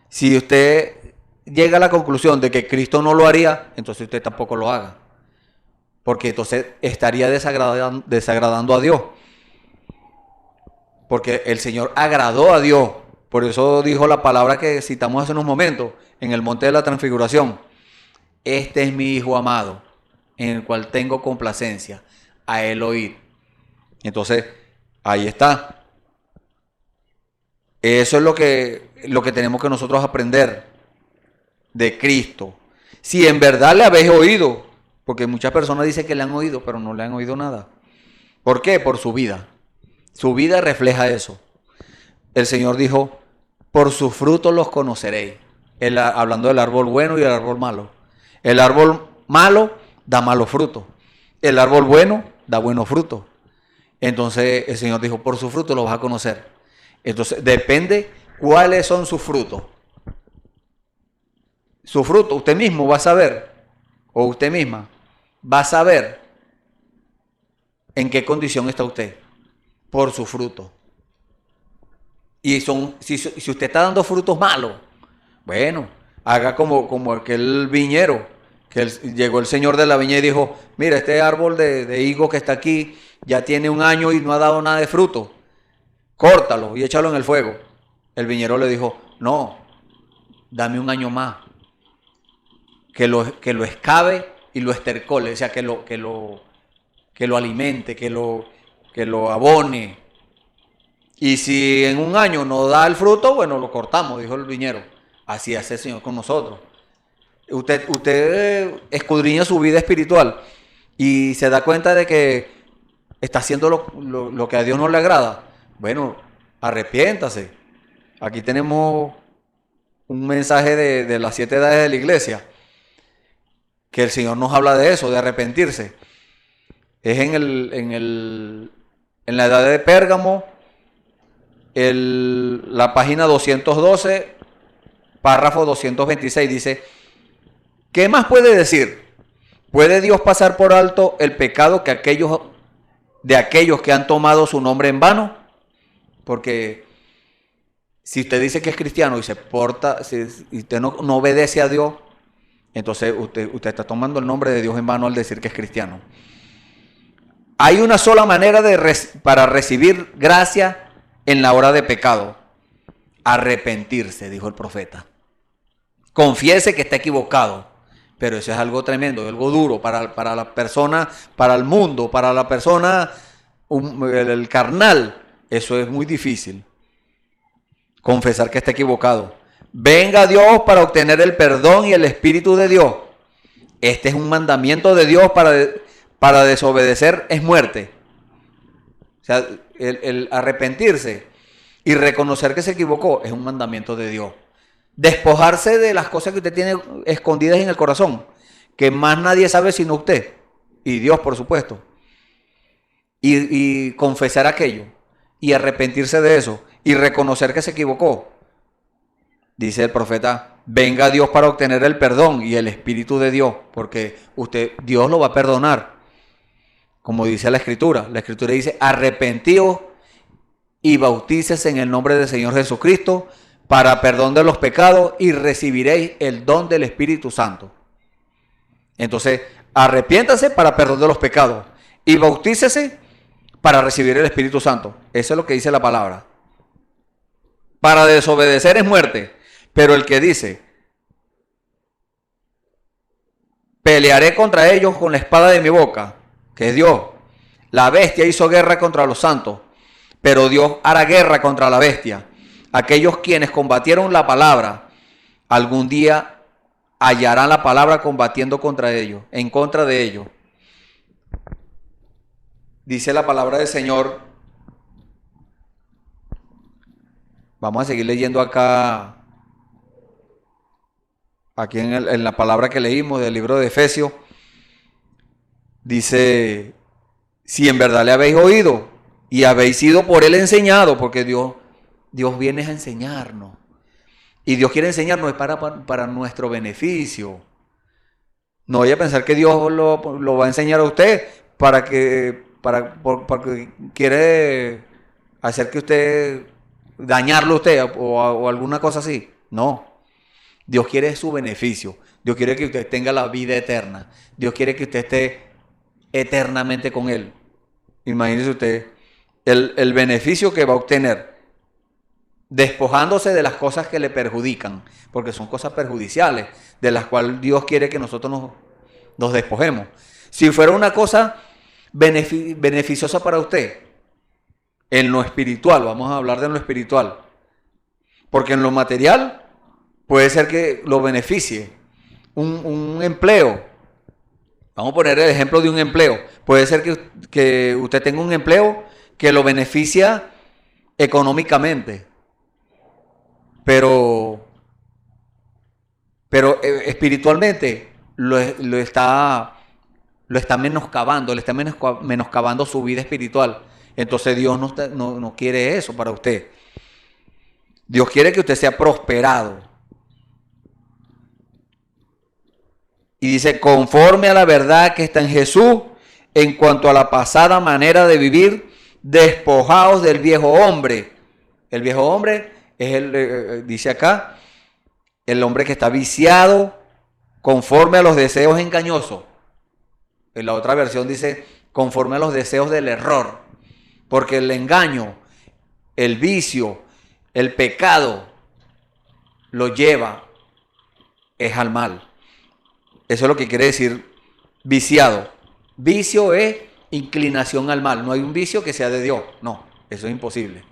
Si usted llega a la conclusión de que Cristo no lo haría, entonces usted tampoco lo haga. Porque entonces estaría desagradando a Dios. Porque el Señor agradó a Dios. Por eso dijo la palabra que citamos hace unos momentos en el monte de la transfiguración. Este es mi Hijo amado, en el cual tengo complacencia, a Él oír. Entonces, ahí está. Eso es lo que tenemos que nosotros aprender de Cristo. Si en verdad le habéis oído, porque muchas personas dicen que le han oído, pero no le han oído nada. ¿Por qué? Por su vida. Su vida refleja eso. El Señor dijo, por sus frutos los conoceréis. Hablando del árbol bueno y el árbol malo. El árbol malo da malos frutos. El árbol bueno da buenos frutos. Entonces el Señor dijo, por sus frutos los vas a conocer. Entonces depende cuáles son sus frutos. Su fruto, usted mismo va a saber, o usted misma va a saber en qué condición está usted, por su fruto. Y si usted está dando frutos malos, bueno, haga como aquel viñero, llegó el señor de la viña y dijo, mira, este árbol de higo que está aquí ya tiene 1 año y no ha dado nada de fruto, córtalo y échalo en el fuego. El viñero le dijo, no, dame 1 año más, que lo excave y lo estercole, o sea, que lo alimente, que lo abone. Y si en 1 año no da el fruto, bueno, lo cortamos, dijo el viñero. Así hace el Señor con nosotros. Usted escudriña su vida espiritual y se da cuenta de que está haciendo lo que a Dios no le agrada. Bueno, arrepiéntase. Aquí tenemos un mensaje de las 7 edades de la iglesia, que el Señor nos habla de eso, de arrepentirse. Es en la edad de Pérgamo, la página 212, párrafo 226, dice, ¿qué más puede decir? ¿Puede Dios pasar por alto el pecado de aquellos que han tomado su nombre en vano? Porque si usted dice que es cristiano y se porta, si usted no obedece a Dios, entonces usted está tomando el nombre de Dios en vano al decir que es cristiano. Hay una sola manera para recibir gracia en la hora de pecado. Arrepentirse, dijo el profeta. Confiese que está equivocado. Pero eso es algo tremendo, algo duro para la persona, para el mundo, para la persona, el carnal. Eso es muy difícil. Confesar que está equivocado. Venga a Dios para obtener el perdón y el Espíritu de Dios. Este es un mandamiento de Dios para desobedecer es muerte. O sea, el arrepentirse y reconocer que se equivocó es un mandamiento de Dios. Despojarse de las cosas que usted tiene escondidas en el corazón, que más nadie sabe sino usted y Dios, por supuesto. Y confesar aquello y arrepentirse de eso y reconocer que se equivocó. Dice el profeta, venga a Dios para obtener el perdón y el Espíritu de Dios, porque Dios lo va a perdonar. Como dice la Escritura dice, arrepentíos y bautícese en el nombre del Señor Jesucristo para perdón de los pecados y recibiréis el don del Espíritu Santo. Entonces, arrepiéntase para perdón de los pecados y bautícese para recibir el Espíritu Santo. Eso es lo que dice la palabra. Para desobedecer es muerte, pero el que dice, pelearé contra ellos con la espada de mi boca, que es Dios. La bestia hizo guerra contra los santos, pero Dios hará guerra contra la bestia. Aquellos quienes combatieron la palabra, algún día hallarán la palabra combatiendo contra ellos, en contra de ellos. Dice la palabra del Señor. Vamos a seguir leyendo aquí en la palabra que leímos del libro de Efesios. Dice, si en verdad le habéis oído y habéis sido por él enseñado, porque Dios viene a enseñarnos. Y Dios quiere enseñarnos para nuestro beneficio. No vaya a pensar que Dios lo va a enseñar a usted porque quiere hacer que usted, dañarlo a usted o alguna cosa así. No. Dios quiere su beneficio. Dios quiere que usted tenga la vida eterna. Dios quiere que usted esté eternamente con Él. Imagínese usted el beneficio que va a obtener despojándose de las cosas que le perjudican, porque son cosas perjudiciales de las cuales Dios quiere que nosotros nos despojemos. Si fuera una cosa beneficiosa para usted, en lo espiritual, vamos a hablar de lo espiritual, Porque en lo material puede ser que lo beneficie. Un empleo. Vamos a poner el ejemplo de un empleo. Puede ser que usted tenga un empleo que lo beneficia económicamente. Pero espiritualmente lo está menoscabando, le está menoscabando su vida espiritual. Entonces Dios no quiere eso para usted. Dios quiere que usted sea prosperado. Y dice, conforme a la verdad que está en Jesús, en cuanto a la pasada manera de vivir, despojados del viejo hombre. El viejo hombre es dice acá, el hombre que está viciado conforme a los deseos engañosos. En la otra versión dice, conforme a los deseos del error. Porque el engaño, el vicio, el pecado, lo lleva es al mal. Eso es lo que quiere decir viciado. Vicio es inclinación al mal. No hay un vicio que sea de Dios. No, eso es imposible.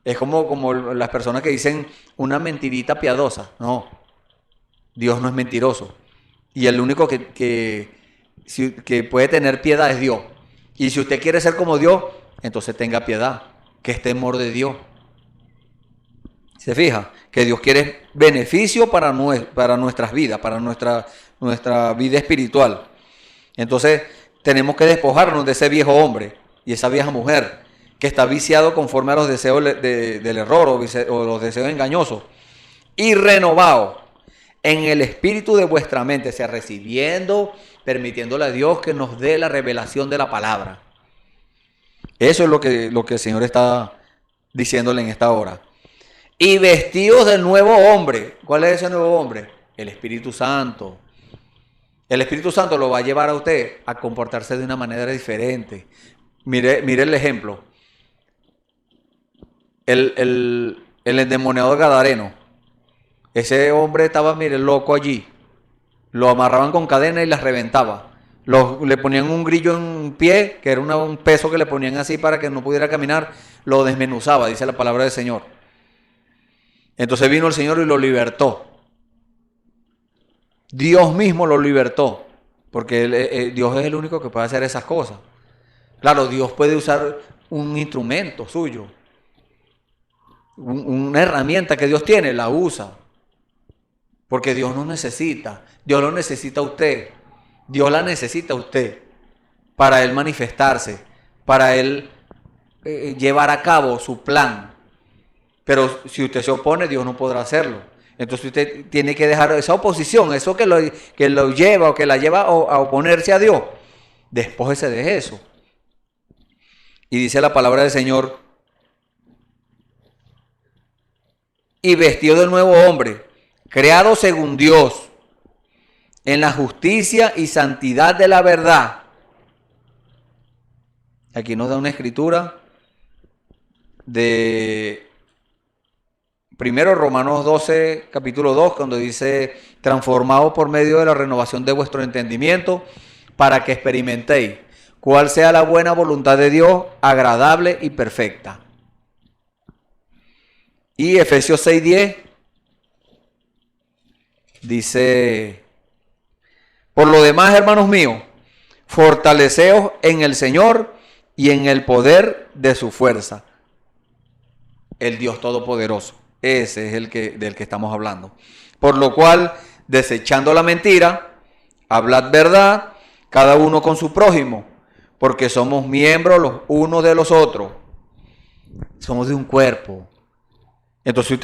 Es como las personas que dicen una mentirita piadosa. No, Dios no es mentiroso. Y el único que puede tener piedad es Dios. Y si usted quiere ser como Dios, entonces tenga piedad, que es temor de Dios. ¿Se fija? Que Dios quiere beneficio para nuestras vidas, para nuestra vida espiritual. Entonces tenemos que despojarnos de ese viejo hombre y esa vieja mujer que está viciado conforme a los deseos del error o los deseos engañosos, y renovado en el espíritu de vuestra mente, o sea, recibiendo, permitiéndole a Dios que nos dé la revelación de la palabra. Eso es lo que el Señor está diciéndole en esta hora. Y vestidos del nuevo hombre. ¿Cuál es ese nuevo hombre? El Espíritu Santo. El Espíritu Santo lo va a llevar a usted a comportarse de una manera diferente. Mire el ejemplo. El endemoniado gadareno. Ese hombre estaba, loco allí. Lo amarraban con cadena y las reventaba. Le ponían un grillo en un pie, que era un peso que le ponían así para que no pudiera caminar. Lo desmenuzaba, dice la palabra del Señor. Entonces vino el Señor y lo libertó. Dios mismo lo libertó. Porque Dios es el único que puede hacer esas cosas. Claro, Dios puede usar un instrumento suyo. Una herramienta que Dios tiene, la usa. Porque Dios no necesita. Dios lo necesita a usted. Dios la necesita a usted. Para Él manifestarse. Para Él llevar a cabo su plan. Pero si usted se opone, Dios no podrá hacerlo. Entonces usted tiene que dejar esa oposición, eso que lo lleva o que la lleva a oponerse a Dios. Despójese de eso. Y dice la palabra del Señor, y vestido del nuevo hombre, creado según Dios, en la justicia y santidad de la verdad. Aquí nos da una escritura de primero Romanos 12, capítulo 2, cuando dice, transformado por medio de la renovación de vuestro entendimiento, para que experimentéis cuál sea la buena voluntad de Dios, agradable y perfecta. Y Efesios 6:10 dice, por lo demás, hermanos míos, fortaleceos en el Señor y en el poder de su fuerza. El Dios Todopoderoso. Ese es del que estamos hablando. Por lo cual, desechando la mentira, hablad verdad, cada uno con su prójimo, porque somos miembros los unos de los otros. Somos de un cuerpo. Entonces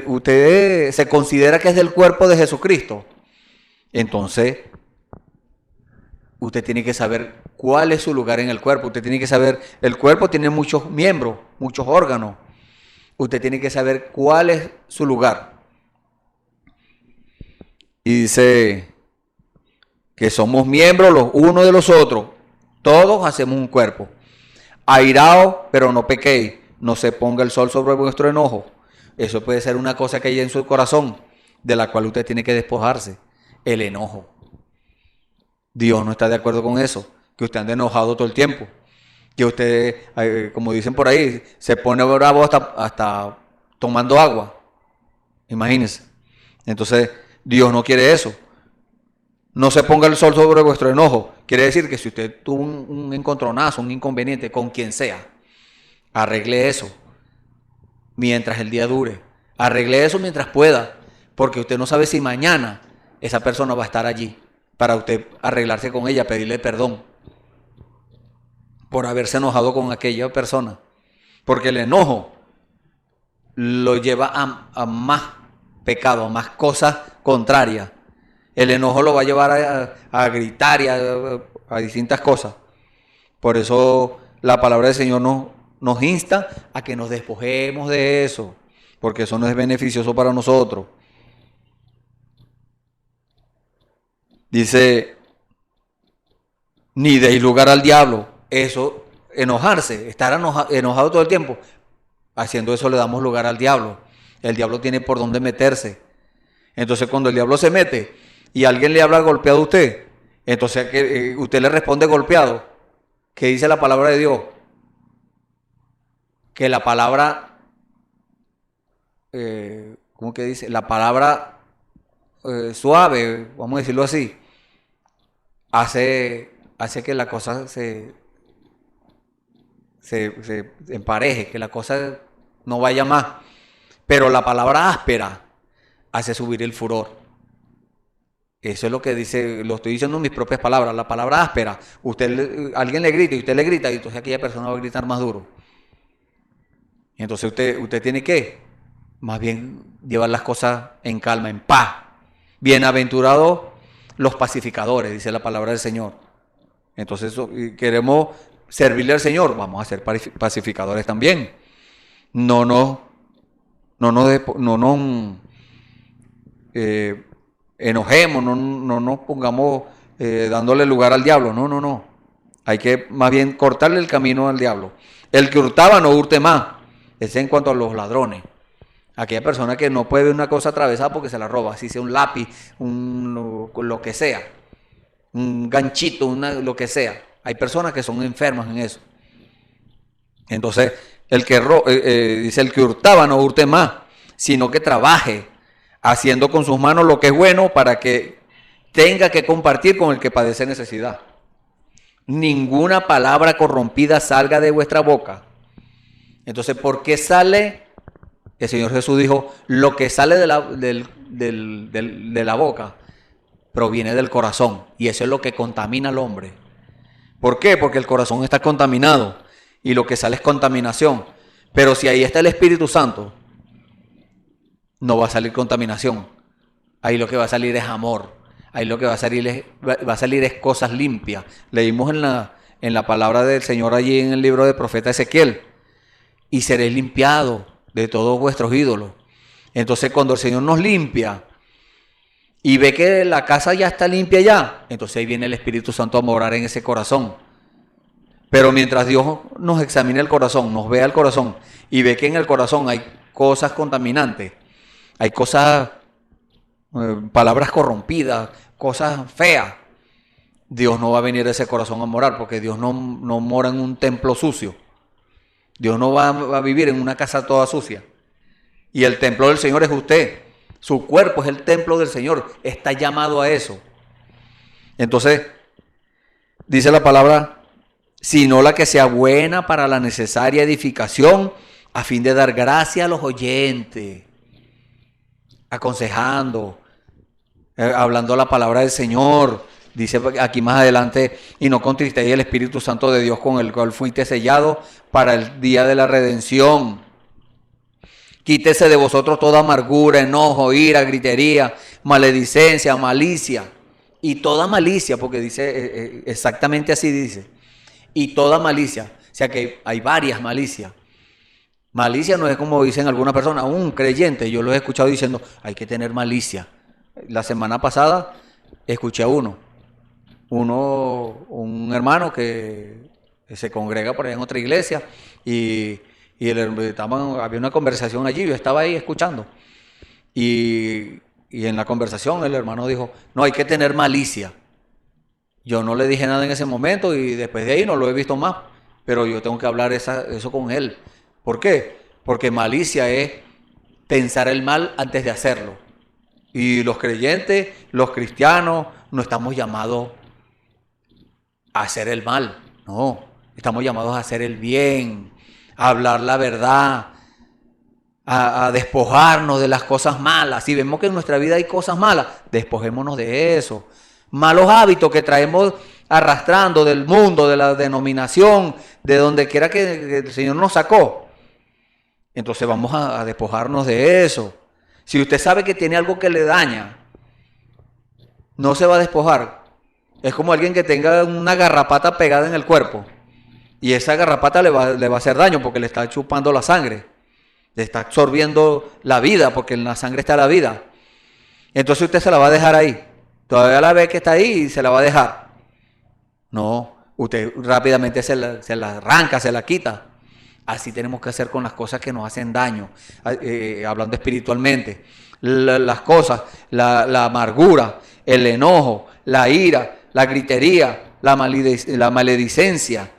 usted se considera que es del cuerpo de Jesucristo. Entonces, usted tiene que saber cuál es su lugar en el cuerpo. Usted tiene que saber, el cuerpo tiene muchos miembros, muchos órganos. Usted tiene que saber cuál es su lugar. Y dice que somos miembros los unos de los otros. Todos hacemos un cuerpo. Airaos, pero no pequéis. No se ponga el sol sobre vuestro enojo. Eso puede ser una cosa que hay en su corazón, de la cual usted tiene que despojarse. El enojo. Dios no está de acuerdo con eso. Que usted ande enojado todo el tiempo. Que usted, como dicen por ahí, se pone bravo hasta tomando agua. Imagínense. Entonces, Dios no quiere eso. No se ponga el sol sobre vuestro enojo. Quiere decir que si usted tuvo un encontronazo, un inconveniente con quien sea, arregle eso mientras el día dure. Arregle eso mientras pueda, porque usted no sabe si mañana esa persona va a estar allí para usted arreglarse con ella, pedirle perdón por haberse enojado con aquella persona. Porque el enojo lo lleva a más pecado, a más cosas contrarias. El enojo lo va a llevar a gritar y a distintas cosas. Por eso la palabra del Señor nos insta a que nos despojemos de eso, porque eso no es beneficioso para nosotros. Dice, ni deis lugar al diablo. Eso, enojarse, estar enojado todo el tiempo, haciendo eso le damos lugar al diablo. El diablo tiene por dónde meterse. Entonces cuando el diablo se mete y alguien le habla golpeado a usted, entonces usted le responde golpeado. ¿Qué dice la palabra de Dios? Que la palabra, ¿cómo que dice? La palabra suave, vamos a decirlo así, hace que la cosa se empareje, que la cosa no vaya más. Pero la palabra áspera hace subir el furor. Eso es lo que dice, lo estoy diciendo en mis propias palabras. La palabra áspera, alguien le grita y usted le grita, y entonces aquella persona va a gritar más duro. Y entonces usted tiene que, más bien, llevar las cosas en calma, en paz. Bienaventurados los pacificadores, dice la palabra del Señor. Entonces, queremos servirle al Señor, vamos a ser pacificadores también. No nos enojemos, no nos pongamos dándole lugar al diablo. No. Hay que más bien cortarle el camino al diablo. El que hurtaba no hurte más. Ese en cuanto a los ladrones. Aquella persona que no puede ver una cosa atravesada porque se la roba, si sea un lápiz, lo que sea, un ganchito, lo que sea. Hay personas que son enfermas en eso. Entonces, dice, el que hurtaba no hurte más, sino que trabaje, haciendo con sus manos lo que es bueno para que tenga que compartir con el que padece necesidad. Ninguna palabra corrompida salga de vuestra boca. Entonces, ¿por qué sale? El Señor Jesús dijo, lo que sale de la boca proviene del corazón. Y eso es lo que contamina al hombre. ¿Por qué? Porque el corazón está contaminado y lo que sale es contaminación. Pero si ahí está el Espíritu Santo, no va a salir contaminación. Ahí lo que va a salir es amor. Ahí lo que va a salir es cosas limpias. Leímos en la palabra del Señor allí en el libro del profeta Ezequiel. Y seréis limpiados de todos vuestros ídolos. Entonces cuando el Señor nos limpia y ve que la casa ya está limpia ya, entonces ahí viene el Espíritu Santo a morar en ese corazón. Pero mientras Dios nos examina el corazón, nos vea el corazón y ve que en el corazón hay cosas contaminantes, hay cosas, palabras corrompidas, cosas feas, Dios no va a venir a ese corazón a morar, porque Dios no mora en un templo sucio. Dios no va a vivir en una casa toda sucia. Y el templo del Señor es usted. Su cuerpo es el templo del Señor. Está llamado a eso. Entonces, dice la palabra, sino la que sea buena para la necesaria edificación, a fin de dar gracia a los oyentes, aconsejando, hablando la palabra del Señor. Dice aquí más adelante, y no contristéis el Espíritu Santo de Dios con el cual fuiste sellado para el día de la redención. Quítese de vosotros toda amargura, enojo, ira, gritería, maledicencia, malicia. Y toda malicia, porque dice exactamente así dice. Y toda malicia. O sea que hay varias malicias. Malicia no es como dicen algunas personas, un creyente, yo lo he escuchado diciendo, hay que tener malicia. La semana pasada escuché a un hermano que se congrega por allá en otra iglesia y había una conversación allí, yo estaba ahí escuchando y en la conversación el hermano dijo, no, hay que tener malicia. Yo no le dije nada en ese momento y después de ahí no lo he visto más, pero yo tengo que hablar eso con él. ¿Por qué? Porque malicia es pensar el mal antes de hacerlo. Y los creyentes, los cristianos, no estamos llamados a hacer el mal, no, estamos llamados a hacer el bien, a hablar la verdad, a despojarnos de las cosas malas. Si vemos que en nuestra vida hay cosas malas, despojémonos de eso. Malos hábitos que traemos arrastrando del mundo, de la denominación, de donde quiera que el Señor nos sacó. Entonces vamos a despojarnos de eso. Si usted sabe que tiene algo que le daña, no se va a despojar. Es como alguien que tenga una garrapata pegada en el cuerpo. Y esa garrapata le va a hacer daño porque le está chupando la sangre. Le está absorbiendo la vida porque en la sangre está la vida. Entonces usted se la va a dejar ahí. Todavía la ve que está ahí y se la va a dejar. No, usted rápidamente se la arranca, se la quita. Así tenemos que hacer con las cosas que nos hacen daño, hablando espiritualmente. Las cosas, la amargura, el enojo, la ira, la gritería, la maledicencia.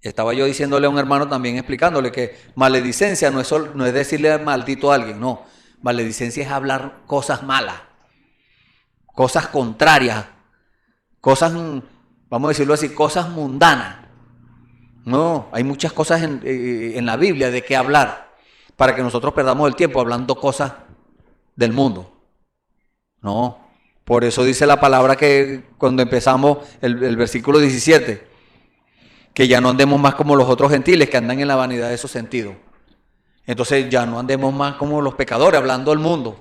Estaba yo diciéndole a un hermano también, explicándole que maledicencia no es decirle maldito a alguien, no. Maledicencia es hablar cosas malas, cosas contrarias, cosas, vamos a decirlo así, cosas mundanas. No, hay muchas cosas en la Biblia de qué hablar para que nosotros perdamos el tiempo hablando cosas del mundo. No, por eso dice la palabra que cuando empezamos el versículo 17, que ya no andemos más como los otros gentiles que andan en la vanidad de sus sentidos. Entonces ya no andemos más como los pecadores, hablando del mundo,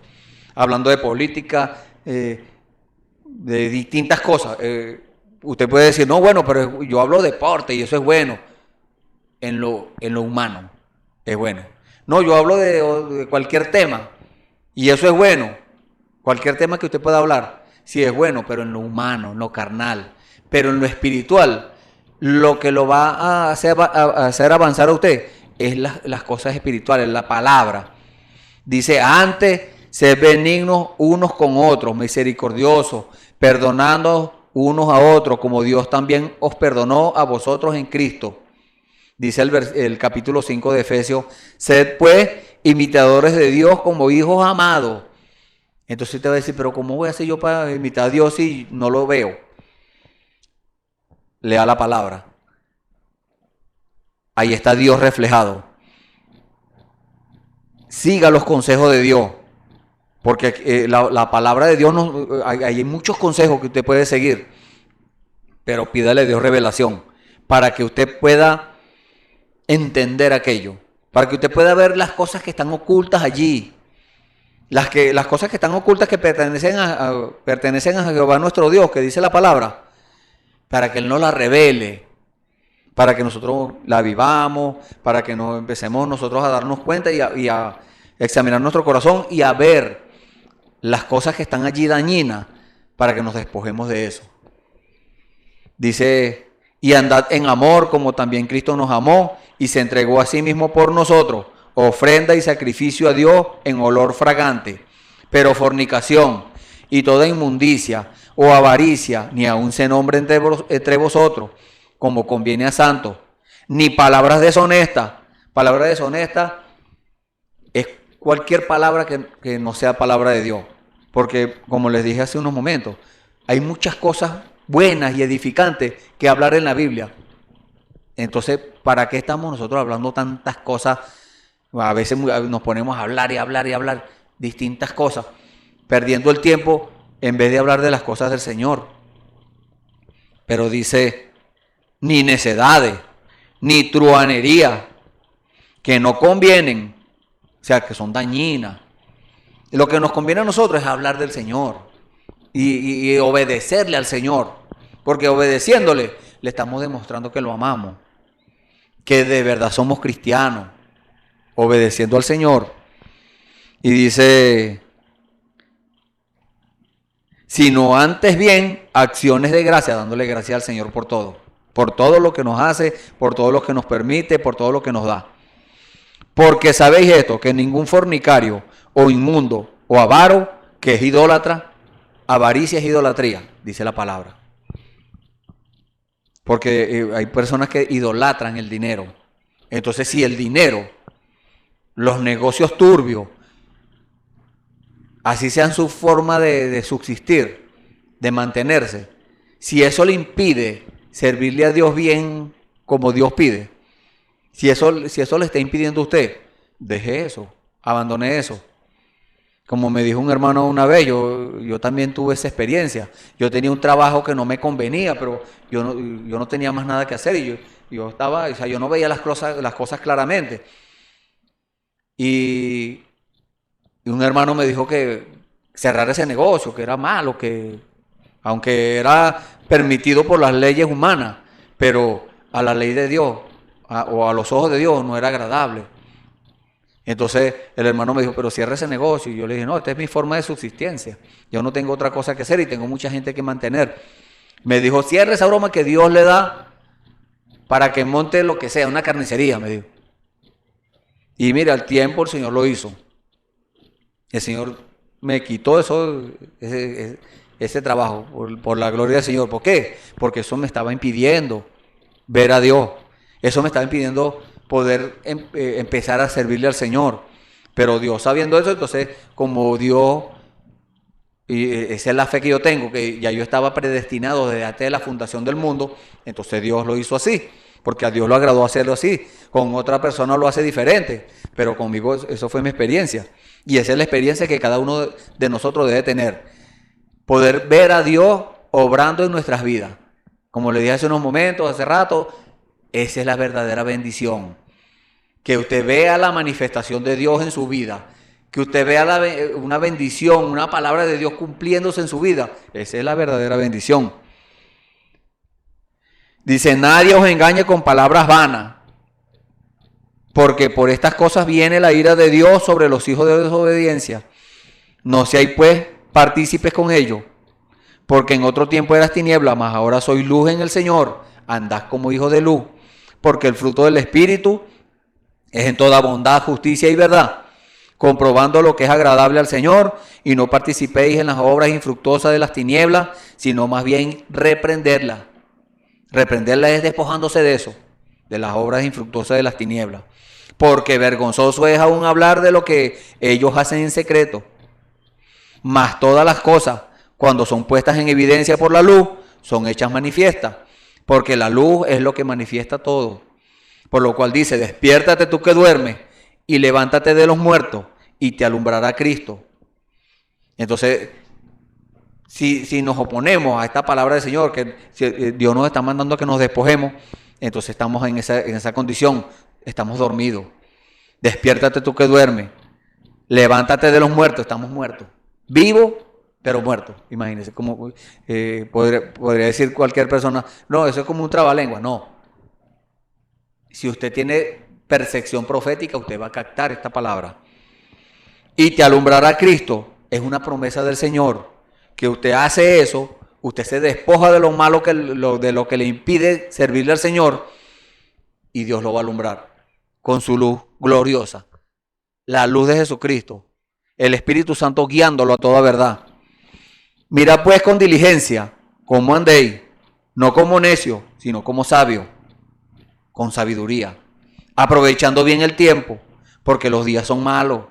hablando de política, de distintas cosas. Usted puede decir, no, bueno, pero yo hablo de deporte y eso es bueno. En lo humano es bueno. No, yo hablo de cualquier tema y eso es bueno. Cualquier tema que usted pueda hablar, sí es bueno, pero en lo humano, en lo carnal. Pero en lo espiritual, lo que lo va a hacer avanzar a usted es las cosas espirituales, la palabra. Dice, antes, sed benignos unos con otros, misericordiosos, perdonando unos a otros, como Dios también os perdonó a vosotros en Cristo. Dice el capítulo 5 de Efesios, sed pues imitadores de Dios como hijos amados. Entonces usted va a decir, pero ¿cómo voy a hacer yo para imitar a Dios si no lo veo? Lea la palabra. Ahí está Dios reflejado. Siga los consejos de Dios. Porque la palabra de Dios, hay muchos consejos que usted puede seguir. Pero pídale a Dios revelación para que usted pueda entender aquello. Para que usted pueda ver las cosas que están ocultas allí. Las cosas que están ocultas que pertenecen a Jehová nuestro Dios, que dice la palabra. Para que Él nos la revele. Para que nosotros la vivamos. Para que nos empecemos nosotros a darnos cuenta y a examinar nuestro corazón y a ver las cosas que están allí dañinas, para que nos despojemos de eso. Dice, y andad en amor como también Cristo nos amó y se entregó a sí mismo por nosotros, ofrenda y sacrificio a Dios en olor fragante. Pero fornicación y toda inmundicia o avaricia ni aun se nombre entre vosotros, como conviene a santos, ni palabras deshonestas. Palabra deshonesta es cualquier palabra que no sea palabra de Dios. Porque, como les dije hace unos momentos, hay muchas cosas buenas y edificantes que hablar en la Biblia. Entonces, ¿para qué estamos nosotros hablando tantas cosas? A veces nos ponemos a hablar y hablar y hablar distintas cosas, perdiendo el tiempo en vez de hablar de las cosas del Señor. Pero dice, ni necedades, ni truhanería, que no convienen, o sea, que son dañinas. Lo que nos conviene a nosotros es hablar del Señor y obedecerle al Señor, porque obedeciéndole le estamos demostrando que lo amamos, que de verdad somos cristianos, obedeciendo al Señor. Y dice, sino antes bien acciones de gracia, dándole gracias al Señor por todo lo que nos hace, por todo lo que nos permite, por todo lo que nos da. Porque sabéis esto, que ningún fornicario o inmundo o avaro, que es idólatra, avaricia es idolatría, dice la palabra. Porque hay personas que idolatran el dinero. Entonces, si el dinero los negocios turbios, así sean su forma de subsistir, de mantenerse, si eso le impide servirle a Dios bien como Dios pide, si eso le está impidiendo a usted, deje eso, abandone eso. Como me dijo un hermano una vez, yo también tuve esa experiencia. Yo tenía un trabajo que no me convenía, pero yo no tenía más nada que hacer y yo estaba, o sea, yo no veía las cosas claramente. Y un hermano me dijo que cerrar ese negocio, que era malo, que aunque era permitido por las leyes humanas, pero a la ley de Dios o a los ojos de Dios no era agradable. Entonces el hermano me dijo, pero cierra ese negocio. Y yo le dije, no, esta es mi forma de subsistencia. Yo no tengo otra cosa que hacer y tengo mucha gente que mantener. Me dijo, cierra esa broma que Dios le da para que monte lo que sea, una carnicería, me dijo. Y mira, al tiempo el Señor lo hizo. El Señor me quitó ese trabajo por la gloria del Señor. ¿Por qué? Porque eso me estaba impidiendo ver a Dios. Eso me estaba impidiendo poder empezar a servirle al Señor. Pero Dios, sabiendo eso, entonces, como Dios, y esa es la fe que yo tengo, que ya yo estaba predestinado desde antes de la fundación del mundo, entonces Dios lo hizo así, porque a Dios lo agradó hacerlo así. Con otra persona lo hace diferente, pero conmigo eso fue mi experiencia. Y esa es la experiencia que cada uno de nosotros debe tener. Poder ver a Dios obrando en nuestras vidas. Como le dije hace unos momentos, hace rato, esa es la verdadera bendición. Que usted vea la manifestación de Dios en su vida. Que usted vea una bendición, una palabra de Dios cumpliéndose en su vida. Esa es la verdadera bendición. Dice, nadie os engañe con palabras vanas, porque por estas cosas viene la ira de Dios sobre los hijos de desobediencia. No seáis pues partícipes con ellos, porque en otro tiempo eras tiniebla, mas ahora sois luz en el Señor. Andad como hijos de luz, porque el fruto del Espíritu es en toda bondad, justicia y verdad, comprobando lo que es agradable al Señor, y no participéis en las obras infructuosas de las tinieblas, sino más bien reprenderlas. Reprenderlas es despojándose de eso, de las obras infructuosas de las tinieblas, porque vergonzoso es aún hablar de lo que ellos hacen en secreto. Mas todas las cosas, cuando son puestas en evidencia por la luz, son hechas manifiestas, porque la luz es lo que manifiesta todo. Por lo cual dice, despiértate tú que duermes y levántate de los muertos y te alumbrará Cristo. Entonces, si nos oponemos a esta palabra del Señor, que Dios nos está mandando a que nos despojemos, entonces estamos en esa condición, estamos dormidos. Despiértate tú que duermes, levántate de los muertos, estamos muertos. Vivos, pero muertos. Imagínense, como podría decir cualquier persona, no, eso es como un trabalengua. No. Si usted tiene percepción profética, usted va a captar esta palabra. Y te alumbrará Cristo, es una promesa del Señor, que usted hace eso, usted se despoja de lo malo, de lo que le impide servirle al Señor, y Dios lo va a alumbrar con su luz gloriosa. La luz de Jesucristo, el Espíritu Santo guiándolo a toda verdad. Mira pues con diligencia cómo andéis, no como necios, sino como sabios, con sabiduría, aprovechando bien el tiempo, porque los días son malos.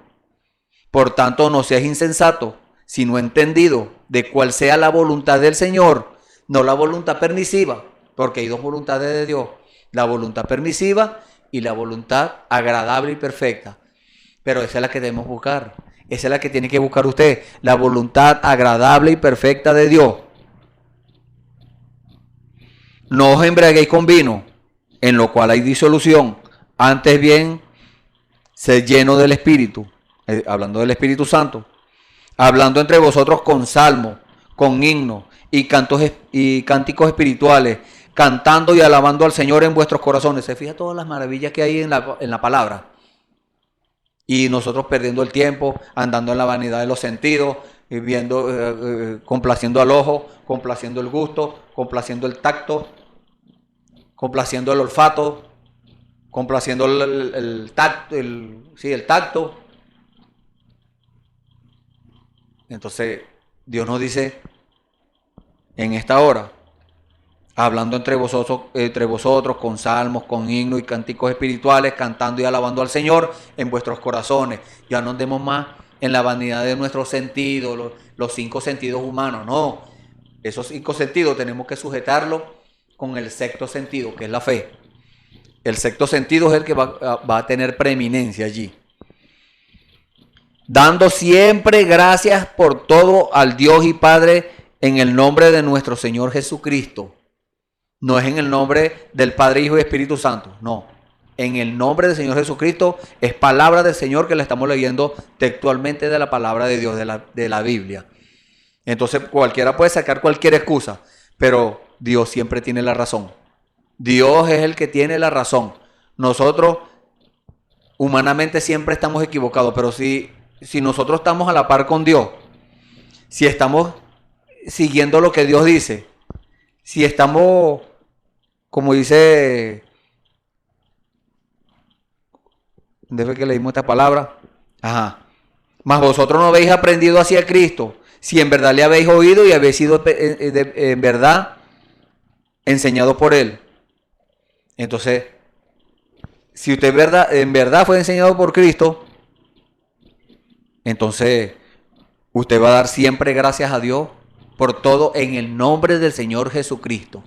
Por tanto, no seas insensato, sino entendido de cuál sea la voluntad del Señor, no la voluntad permisiva, porque hay dos voluntades de Dios, la voluntad permisiva y la voluntad agradable y perfecta. Pero esa es la que debemos buscar, esa es la que tiene que buscar usted, la voluntad agradable y perfecta de Dios. No os embriaguéis con vino, en lo cual hay disolución, antes bien, sed lleno del Espíritu, hablando del Espíritu Santo, hablando entre vosotros con salmos, con himnos y cánticos espirituales, cantando y alabando al Señor en vuestros corazones. Se fija todas las maravillas que hay en la palabra. Y nosotros perdiendo el tiempo, andando en la vanidad de los sentidos, viendo, complaciendo al ojo, complaciendo el gusto, complaciendo el tacto, complaciendo el olfato, complaciendo el tacto. Entonces, Dios nos dice en esta hora hablando entre vosotros con salmos, con himnos y cánticos espirituales, cantando y alabando al Señor en vuestros corazones. Ya no andemos más en la vanidad de nuestros sentidos, los 5 sentidos humanos, no. Esos 5 sentidos tenemos que sujetarlos con el sexto sentido, que es la fe. El sexto sentido es el que va a tener preeminencia allí. Dando siempre gracias por todo al Dios y Padre en el nombre de nuestro Señor Jesucristo. No es en el nombre del Padre, Hijo y Espíritu Santo, no. En el nombre del Señor Jesucristo es palabra del Señor que le estamos leyendo textualmente de la palabra de Dios, de la Biblia. Entonces cualquiera puede sacar cualquier excusa, pero Dios siempre tiene la razón. Dios es el que tiene la razón. Nosotros humanamente siempre estamos equivocados, pero si nosotros estamos a la par con Dios, si estamos siguiendo lo que Dios dice, si estamos, como dice, desde que leímos esta palabra, mas vosotros no habéis aprendido así a Cristo, si en verdad le habéis oído y habéis sido en verdad enseñado por Él. Entonces, si usted en verdad fue enseñado por Cristo, entonces usted va a dar siempre gracias a Dios por todo en el nombre del Señor Jesucristo.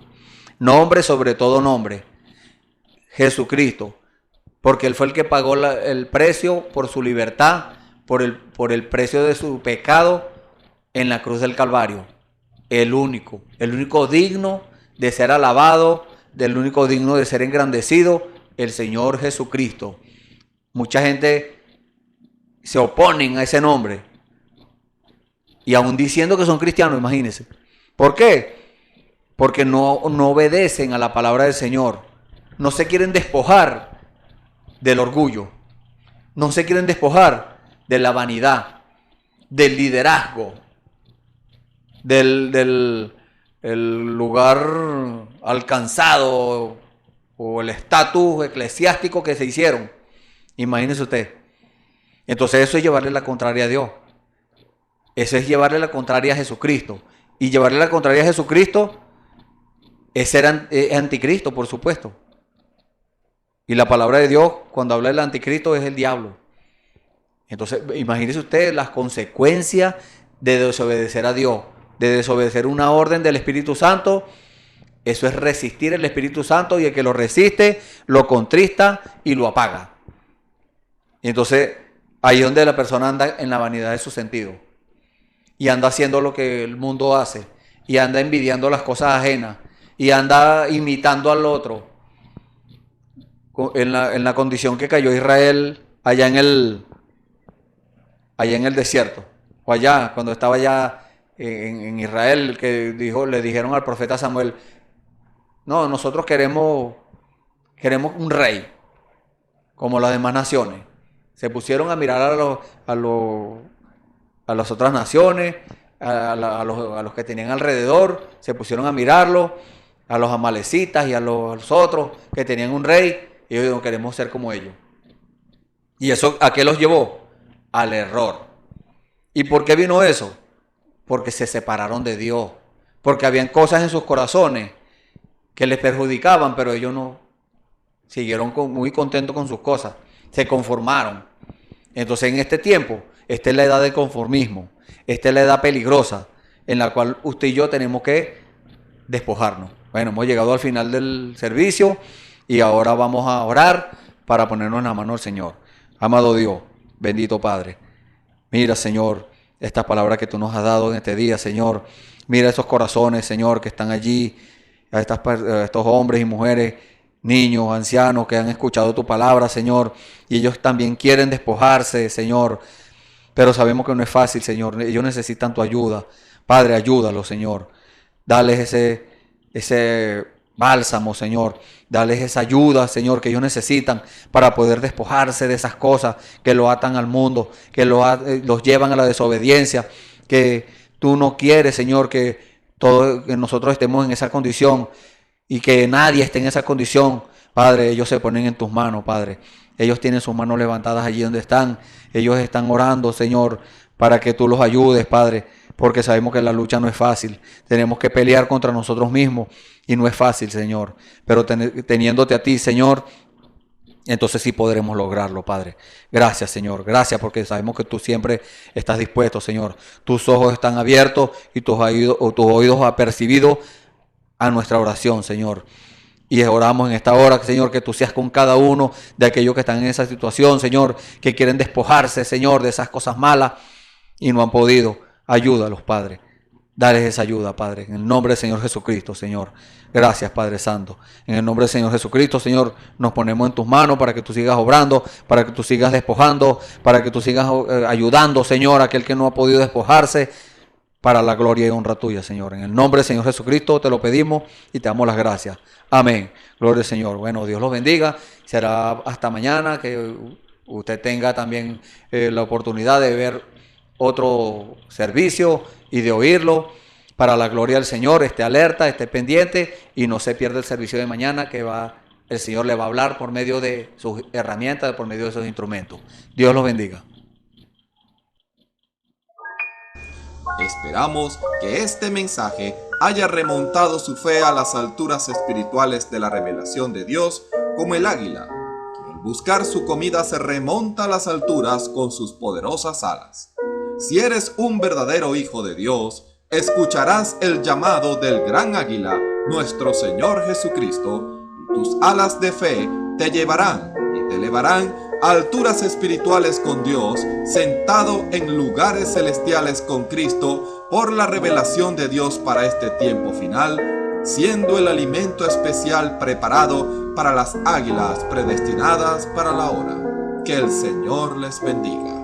Nombre sobre todo nombre. Jesucristo. Porque Él fue el que pagó el precio por su libertad, por el precio de su pecado en la cruz del Calvario. El único digno de ser alabado, el único digno de ser engrandecido, el Señor Jesucristo. Mucha gente se oponen a ese nombre. Y aún diciendo que son cristianos, imagínense. ¿Por qué? Porque no obedecen a la palabra del Señor. No se quieren despojar del orgullo. No se quieren despojar de la vanidad, del liderazgo, del lugar alcanzado o el estatus eclesiástico que se hicieron. Imagínense usted. Entonces eso es llevarle la contraria a Dios. Eso es llevarle la contraria a Jesucristo. Y llevarle la contraria a Jesucristo es ser anticristo, por supuesto. Y la palabra de Dios, cuando habla del anticristo, es el diablo. Entonces, imagínese usted las consecuencias de desobedecer a Dios, de desobedecer una orden del Espíritu Santo. Eso es resistir el Espíritu Santo, y el que lo resiste, lo contrista y lo apaga. Y entonces, ahí es donde la persona anda en la vanidad de su sentido. Y anda haciendo lo que el mundo hace. Y anda envidiando las cosas ajenas. Y anda imitando al otro. En la condición que cayó Israel allá en el desierto. O allá, cuando estaba allá en Israel, que le dijeron al profeta Samuel: no, nosotros queremos un rey, como las demás naciones. Se pusieron a mirar a las otras naciones, a los que tenían alrededor, se pusieron a mirarlo, a los amalecitas y a los otros que tenían un rey, y ellos no queremos ser como ellos. ¿Y eso a qué los llevó? Al error. ¿Y por qué vino eso? Porque se separaron de Dios, porque habían cosas en sus corazones que les perjudicaban, pero ellos no siguieron muy contentos con sus cosas, se conformaron. Entonces en este tiempo, esta es la edad del conformismo, esta es la edad peligrosa en la cual usted y yo tenemos que despojarnos. Bueno, hemos llegado al final del servicio y ahora vamos a orar para ponernos en la mano del Señor. Amado Dios, bendito Padre, mira, Señor, estas palabras que tú nos has dado en este día, Señor. Mira esos corazones, Señor, que están allí, a estos hombres y mujeres, niños, ancianos que han escuchado tu palabra, Señor, y ellos también quieren despojarse, Señor, pero sabemos que no es fácil, Señor. Ellos necesitan tu ayuda. Padre, ayúdalos, Señor. Dales ese bálsamo, Señor. Dales esa ayuda, Señor, que ellos necesitan para poder despojarse de esas cosas que lo atan al mundo, que los llevan a la desobediencia, que tú no quieres, Señor, que nosotros estemos en esa condición y que nadie esté en esa condición. Padre, ellos se ponen en tus manos, Padre. Ellos tienen sus manos levantadas allí donde están. Ellos están orando, Señor, para que tú los ayudes, Padre, porque sabemos que la lucha no es fácil. Tenemos que pelear contra nosotros mismos y no es fácil, Señor. Pero teniéndote a ti, Señor, entonces sí podremos lograrlo, Padre. Gracias, Señor. Gracias porque sabemos que tú siempre estás dispuesto, Señor. Tus ojos están abiertos y tus oídos han percibido a nuestra oración, Señor. Y oramos en esta hora, Señor, que tú seas con cada uno de aquellos que están en esa situación, Señor, que quieren despojarse, Señor, de esas cosas malas y no han podido. Ayúdalos, Padre. Dales esa ayuda, Padre, en el nombre del Señor Jesucristo, Señor. Gracias, Padre Santo. En el nombre del Señor Jesucristo, Señor, nos ponemos en tus manos para que tú sigas obrando, para que tú sigas despojando, para que tú sigas ayudando, Señor, a aquel que no ha podido despojarse, para la gloria y honra tuya, Señor. En el nombre del Señor Jesucristo te lo pedimos y te damos las gracias. Amén. Gloria al Señor. Bueno, Dios los bendiga. Será hasta mañana que usted tenga también la oportunidad de ver otro servicio y de oírlo. Para la gloria del Señor, esté alerta, esté pendiente y no se pierda el servicio de mañana que el Señor le va a hablar por medio de sus herramientas, por medio de sus instrumentos. Dios los bendiga. Esperamos que este mensaje haya remontado su fe a las alturas espirituales de la revelación de Dios, como el águila, que al buscar su comida se remonta a las alturas con sus poderosas alas. Si eres un verdadero hijo de Dios, escucharás el llamado del gran águila, nuestro Señor Jesucristo, y tus alas de fe te llevarán y te elevarán a alturas espirituales con Dios, sentado en lugares celestiales con Cristo, por la revelación de Dios para este tiempo final, siendo el alimento especial preparado para las águilas predestinadas para la hora. Que el Señor les bendiga.